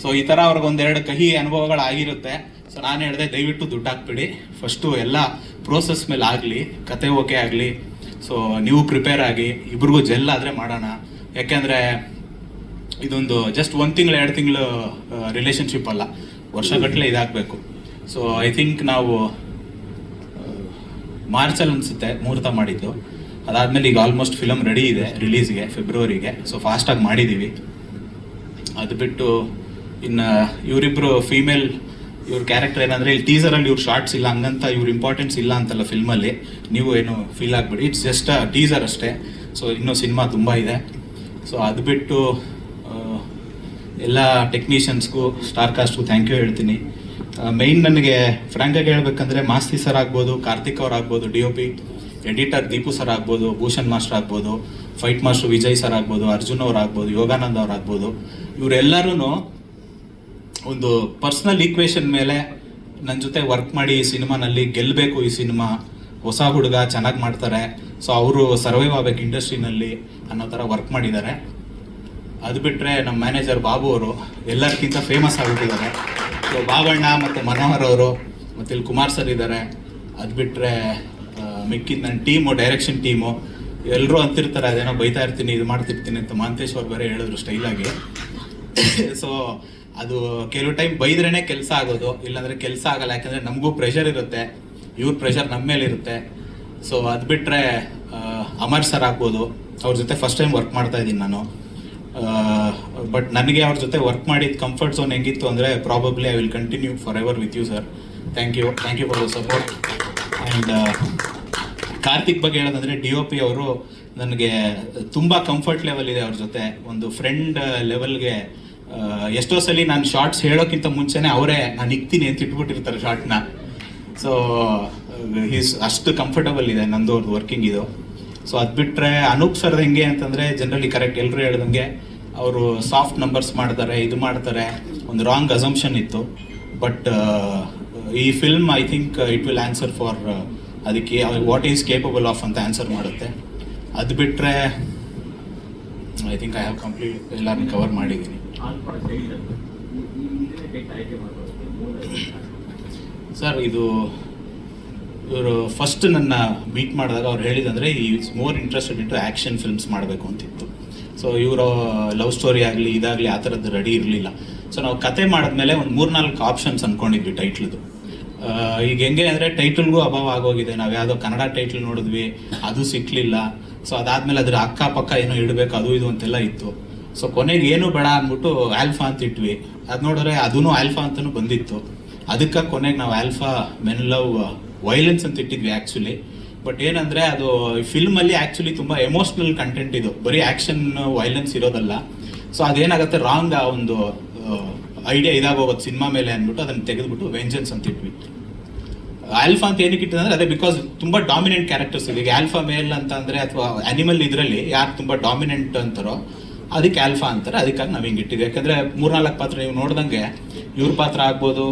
Speaker 10: ಸೊ ಈ ಥರ ಅವ್ರಿಗೊಂದೆರಡು ಕಹಿ ಅನುಭವಗಳಾಗಿರುತ್ತೆ. ಸೊ ನಾನು ಹೇಳಿದೆ ದಯವಿಟ್ಟು ದುಡ್ಡು ಹಾಕ್ಬಿಡಿ, ಫಸ್ಟು ಎಲ್ಲ ಪ್ರೋಸೆಸ್ ಮೇಲೆ ಆಗಲಿ, ಕತೆ ಓಕೆ ಆಗಲಿ, ಸೊ ನೀವು ಪ್ರಿಪೇರ್ ಆಗಿ ಇಬ್ರಿಗೂ ಜೆಲ್ ಆದರೆ ಮಾಡೋಣ. ಯಾಕೆಂದರೆ ಇದೊಂದು ಜಸ್ಟ್ 1 ತಿಂಗಳು 2 ತಿಂಗಳು ರಿಲೇಷನ್ಶಿಪ್ ಅಲ್ಲ, ವರ್ಷಗಟ್ಟಲೆ ಇದಾಗಬೇಕು. ಸೊ ಐ ಥಿಂಕ್ ನಾವು ಮಾರ್ಚಲ್ಲಿ ಅನಿಸುತ್ತೆ ಮುಹೂರ್ತ ಮಾಡಿದ್ದು. ಅದಾದಮೇಲೆ ಈಗ ಆಲ್ಮೋಸ್ಟ್ ಫಿಲಮ್ ರೆಡಿ ಇದೆ ರಿಲೀಸ್ಗೆ ಫೆಬ್ರವರಿಗೆ. ಸೊ ಫಾಸ್ಟಾಗಿ ಮಾಡಿದ್ದೀವಿ. ಅದು ಬಿಟ್ಟು ಇನ್ನು ಇವರಿಬ್ಬರು ಫೀಮೇಲ್ ಇವ್ರ ಕ್ಯಾರೆಕ್ಟರ್ ಏನಂದರೆ ಇಲ್ಲಿ ಟೀಸರಲ್ಲಿ ಇವ್ರ ಶಾರ್ಟ್ಸ್ ಇಲ್ಲ ಹಂಗಂತ ಇವ್ರ ಇಂಪಾರ್ಟೆನ್ಸ್ ಇಲ್ಲ ಅಂತಲ್ಲ ಫಿಲ್ಮಲ್ಲಿ, ನೀವು ಏನು ಫೀಲ್ ಆಗಬೇಡಿ. ಇಟ್ಸ್ ಜಸ್ಟ್ ಅ ಟೀಸರ್ ಅಷ್ಟೇ. ಸೊ ಇನ್ನೂ ಸಿನಿಮಾ ತುಂಬ ಇದೆ. ಸೊ ಅದು ಬಿಟ್ಟು ಎಲ್ಲ ಟೆಕ್ನಿಷಿಯನ್ಸ್ಗೂ ಸ್ಟಾರ್ ಕಾಸ್ಟ್ಗೂ ಥ್ಯಾಂಕ್ ಯು ಹೇಳ್ತೀನಿ. ಮೈನ್ ನನಗೆ ಫ್ರ್ಯಾಂಕಾಗಿ ಹೇಳ್ಬೇಕಂದ್ರೆ ಮಾಸ್ತಿ ಸರ್ ಆಗ್ಬೋದು, ಕಾರ್ತಿಕ್ ಅವ್ರು ಆಗ್ಬೋದು, DOP ಎಡಿಟರ್ ದೀಪು ಸರ್ ಆಗ್ಬೋದು, ಭೂಷಣ್ ಮಾಸ್ಟರ್ ಆಗ್ಬೋದು, ಫೈಟ್ ಮಾಸ್ಟರ್ ವಿಜಯ್ ಸರ್ ಆಗ್ಬೋದು, ಅರ್ಜುನ್ ಅವ್ರು ಆಗ್ಬೋದು, ಯೋಗಾನಂದ್ ಅವ್ರು ಆಗ್ಬೋದು. ಇವರೆಲ್ಲರೂ ಒಂದು ಪರ್ಸ್ನಲ್ ಈಕ್ವೇಷನ್ ಮೇಲೆ ನನ್ನ ಜೊತೆ ವರ್ಕ್ ಮಾಡಿ ಈ ಸಿನಿಮಾನಲ್ಲಿ ಗೆಲ್ಲಬೇಕು, ಈ ಸಿನಿಮಾ ಹೊಸ ಹುಡುಗ ಚೆನ್ನಾಗಿ ಮಾಡ್ತಾರೆ, ಸೊ ಅವರು ಸರ್ವೈವ್ ಆಗಬೇಕು ಇಂಡಸ್ಟ್ರಿನಲ್ಲಿ ಅನ್ನೋ ಥರ ವರ್ಕ್ ಮಾಡಿದ್ದಾರೆ. ಅದು ಬಿಟ್ಟರೆ ನಮ್ಮ ಮ್ಯಾನೇಜರ್ ಬಾಬು ಅವರು ಎಲ್ಲರಿಗಿಂತ ಫೇಮಸ್ ಆಗಿಬಿಟ್ಟಿದ್ದಾರೆ. ಸೊ ಬಾಬಣ್ಣ ಮತ್ತು ಮನೋಹರ್ ಅವರು ಮತ್ತು ಇಲ್ಲಿ ಕುಮಾರ್ ಸರ್ ಇದ್ದಾರೆ. ಅದು ಬಿಟ್ಟರೆ ಮಿಕ್ಕಿದ ನನ್ನ ಟೀಮು, ಡೈರೆಕ್ಷನ್ ಟೀಮು ಎಲ್ಲರೂ ಅಂತಿರ್ತಾರೆ ಅದೇನೋ ಬೈತಾ ಇರ್ತೀನಿ, ಇದು ಮಾಡ್ತಿರ್ತೀನಿ ಅಂತ. ಮಹಂತೇಶ್ ಅವ್ರು ಬೇರೆ ಹೇಳಿದ್ರು ಸ್ಟೈಲಾಗಿ. ಸೊ ಅದು ಕೆಲವು ಟೈಮ್ ಬೈದ್ರೇ ಕೆಲಸ ಆಗೋದು, ಇಲ್ಲಾಂದರೆ ಕೆಲಸ ಆಗಲ್ಲ. ಯಾಕಂದರೆ ನಮಗೂ ಪ್ರೆಷರ್ ಇರುತ್ತೆ, ಇವ್ರ ಪ್ರೆಷರ್ ನಮ್ಮ ಮೇಲೆ ಇರುತ್ತೆ. ಸೊ ಅದು ಬಿಟ್ಟರೆ ಅಮರ್ ಸರ್ ಆಗ್ಬೋದು, ಅವ್ರ ಜೊತೆ ಫಸ್ಟ್ ಟೈಮ್ ವರ್ಕ್ ಮಾಡ್ತಾ ಇದ್ದೀನಿ ನಾನು. ಬಟ್ ನನಗೆ ಅವ್ರ ಜೊತೆ ವರ್ಕ್ ಮಾಡಿದ ಕಂಫರ್ಟ್ ಝೋನ್ ಹೆಂಗಿತ್ತು ಅಂದರೆ probably I will continue forever with you sir. Thank you for the support. And Karthik ಬಗ್ಗೆ ಹೇಳೋದಂದರೆ DOP ಅವರು ನನಗೆ ತುಂಬ ಕಂಫರ್ಟ್ ಲೆವೆಲ್ ಇದೆ ಅವ್ರ ಜೊತೆ. ಒಂದು ಫ್ರೆಂಡ್ ಲೆವೆಲ್ಗೆ ಎಷ್ಟೋ ಸಲ ನಾನು ಶಾರ್ಟ್ಸ್ ಹೇಳೋಕ್ಕಿಂತ ಮುಂಚೆನೇ ಅವರೇ ನಾನು ಇಕ್ತೀನಿ ಅಂತ ಇಟ್ಬಿಟ್ಟಿರ್ತಾರೆ ಶಾರ್ಟ್ನ. ಸೊ ಹೀಸ್ ಅಷ್ಟು ಕಂಫರ್ಟಬಲ್ ಇದೆ ನಂದು ಅವ್ರದ್ದು ವರ್ಕಿಂಗ್ ಇದು. ಸೊ ಅದು ಬಿಟ್ಟರೆ ಅನೂಪ್ ಸರ್ದು ಹೆಂಗೆ ಅಂತಂದರೆ ಜನರಲಿ ಕರೆಕ್ಟ್ ಎಲ್ಲರೂ ಹೇಳ್ದಂಗೆ ಅವರು ಸಾಫ್ಟ್ ನಂಬರ್ಸ್ ಮಾಡ್ತಾರೆ, ಇದು ಮಾಡ್ತಾರೆ, ಒಂದು ರಾಂಗ್ ಅಸಂಪ್ಷನ್ ಇತ್ತು. ಬಟ್ ಈ film I think it will answer for ಅದಕ್ಕೆ ವಾಟ್ ಈಸ್ ಕೇಪಬಲ್ ಆಫ್ ಅಂತ ಆನ್ಸರ್ ಮಾಡುತ್ತೆ. ಅದು ಬಿಟ್ಟರೆ I think I have complete ಎಲ್ಲರನ್ನ ಕವರ್ ಮಾಡಿದ್ದೀನಿ. ಸರ್ ಇದು ಇವರು ಫಸ್ಟ್ ನನ್ನ ಮೀಟ್ ಮಾಡಿದಾಗ ಅವ್ರು ಹೇಳಿದಂದರೆ is more interested into action films ಮಾಡಬೇಕು ಅಂತಿತ್ತು. ಸೊ ಇವರು ಲವ್ ಸ್ಟೋರಿ ಆಗಲಿ ಇದಾಗಲಿ ಆ ಥರದ್ದು ರೆಡಿ ಇರಲಿಲ್ಲ. ಸೊ ನಾವು ಕತೆ ಮಾಡಿದ್ಮೇಲೆ ಒಂದು 3-4 ಆಪ್ಷನ್ಸ್ ಅಂದ್ಕೊಂಡಿದ್ವಿ ಟೈಟ್ಲದು. ಈಗ ಹೆಂಗೆ ಅಂದರೆ ಟೈಟಲ್ಗೂ ಅಭಾವ ಆಗೋಗಿದೆ. ನಾವು ಯಾವುದೋ ಕನ್ನಡ ಟೈಟ್ಲ್ ನೋಡಿದ್ವಿ, ಅದು ಸಿಕ್ಕಲಿಲ್ಲ. ಸೊ ಅದಾದಮೇಲೆ ಅದ್ರ ಅಕ್ಕಪಕ್ಕ ಏನೋ ಇಡಬೇಕು, ಅದು ಇದು ಅಂತೆಲ್ಲ ಇತ್ತು. ಸೊ ಕೊನೆಗೆ ಏನು ಬೇಡ ಅಂದ್ಬಿಟ್ಟು ಆಲ್ಫಾ ಅಂತ ಇಟ್ವಿ. ಅದು ನೋಡಿದ್ರೆ ಅದೂ ಆಲ್ಫಾ ಅಂತಲೂ ಬಂದಿತ್ತು. ಅದಕ್ಕೆ ಕೊನೆಗೆ ನಾವು ಆಲ್ಫಾ ಮೆನ್ ಲವ್ ವೈಲೆನ್ಸ್ ಅಂತ ಇಟ್ಟಿದ್ವಿ ಆ್ಯಕ್ಚುಲಿ. ಬಟ್ ಏನಂದರೆ ಅದು ಫಿಲ್ಮಲ್ಲಿ ಆ್ಯಕ್ಚುಲಿ ತುಂಬ ಎಮೋಷ್ನಲ್ ಕಂಟೆಂಟ್ ಇದು, ಬರೀ ಆ್ಯಕ್ಷನ್ ವೈಲೆನ್ಸ್ ಇರೋದಲ್ಲ. ಸೊ ಅದೇನಾಗುತ್ತೆ ರಾಂಗ್ ಆ ಒಂದು ಐಡಿಯಾ ಇದಾಗೋಗುತ್ತೆ ಸಿನಿಮಾ ಮೇಲೆ ಅಂದ್ಬಿಟ್ಟು ಅದನ್ನು ತೆಗೆದುಬಿಟ್ಟು ವೆಂಜನ್ಸ್ ಅಂತ ಇಟ್ವಿ. ಆಲ್ಫಾ ಅಂತ ಏನಕ್ಕೆ ಇಟ್ಟಿದೆ ಅಂದರೆ ಅದೇ ಬಿಕಾಸ್ ತುಂಬ ಡಾಮಿನೆಂಟ್ ಕ್ಯಾರೆಕ್ಟರ್ಸ್ ಇದೆ. ಈಗ ಆಲ್ಫಾ ಮೇಲ್ ಅಂತ ಅಂದರೆ ಅಥವಾ ಆ್ಯನಿಮಲ್ ಇದರಲ್ಲಿ ಯಾರು ತುಂಬ ಡಾಮಿನೆಂಟ್ ಅಂತಾರೋ ಅದಕ್ಕೆ ಆಲ್ಫಾ ಅಂತಾರೆ. ಅದಕ್ಕಾಗಿ ನಾವು ಹಿಂಗೆ ಇಟ್ಟಿದ್ವಿ. ಯಾಕಂದರೆ 3-4 ಪಾತ್ರ ನೀವು ನೋಡ್ದಂಗೆ ಇವ್ರ ಪಾತ್ರ ಆಗ್ಬೋದು,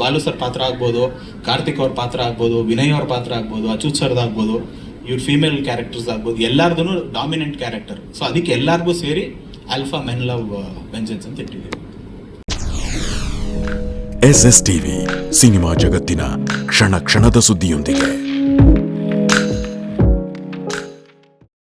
Speaker 10: ಬಾಲು ಸರ್ ಪಾತ್ರ ಆಗ್ಬೋದು, ಕಾರ್ತಿಕ್ ಅವ್ರ ಪಾತ್ರ ಆಗ್ಬೋದು, ವಿನಯ್ ಅವ್ರ ಪಾತ್ರ ಆಗ್ಬೋದು, ಅಚ್ಯುತ್ ಸರ್ದು ಆಗ್ಬೋದು, ಇವ್ರ ಫೀಮೇಲ್ ಕ್ಯಾರೆಕ್ಟರ್ಸ್ ಆಗ್ಬೋದು, ಎಲ್ಲರದೂ ಡಾಮಿನೆಂಟ್ ಕ್ಯಾರೆಕ್ಟರ್. ಸೊ ಅದಕ್ಕೆ ಎಲ್ಲರಿಗೂ ಸೇರಿ ಆಲ್ಫಾ ಮೆನ್ ಲವ್ ವೆಂಜನ್ಸ್ ಅಂತ ಇಟ್ಟಿದ್ದೀವಿ.
Speaker 11: SSTV ಸಿನಿಮಾ ಜಗತ್ತಿನ ಕ್ಷಣ ಕ್ಷಣದ ಸುದ್ದಿಯೊಂದಿಗೆ.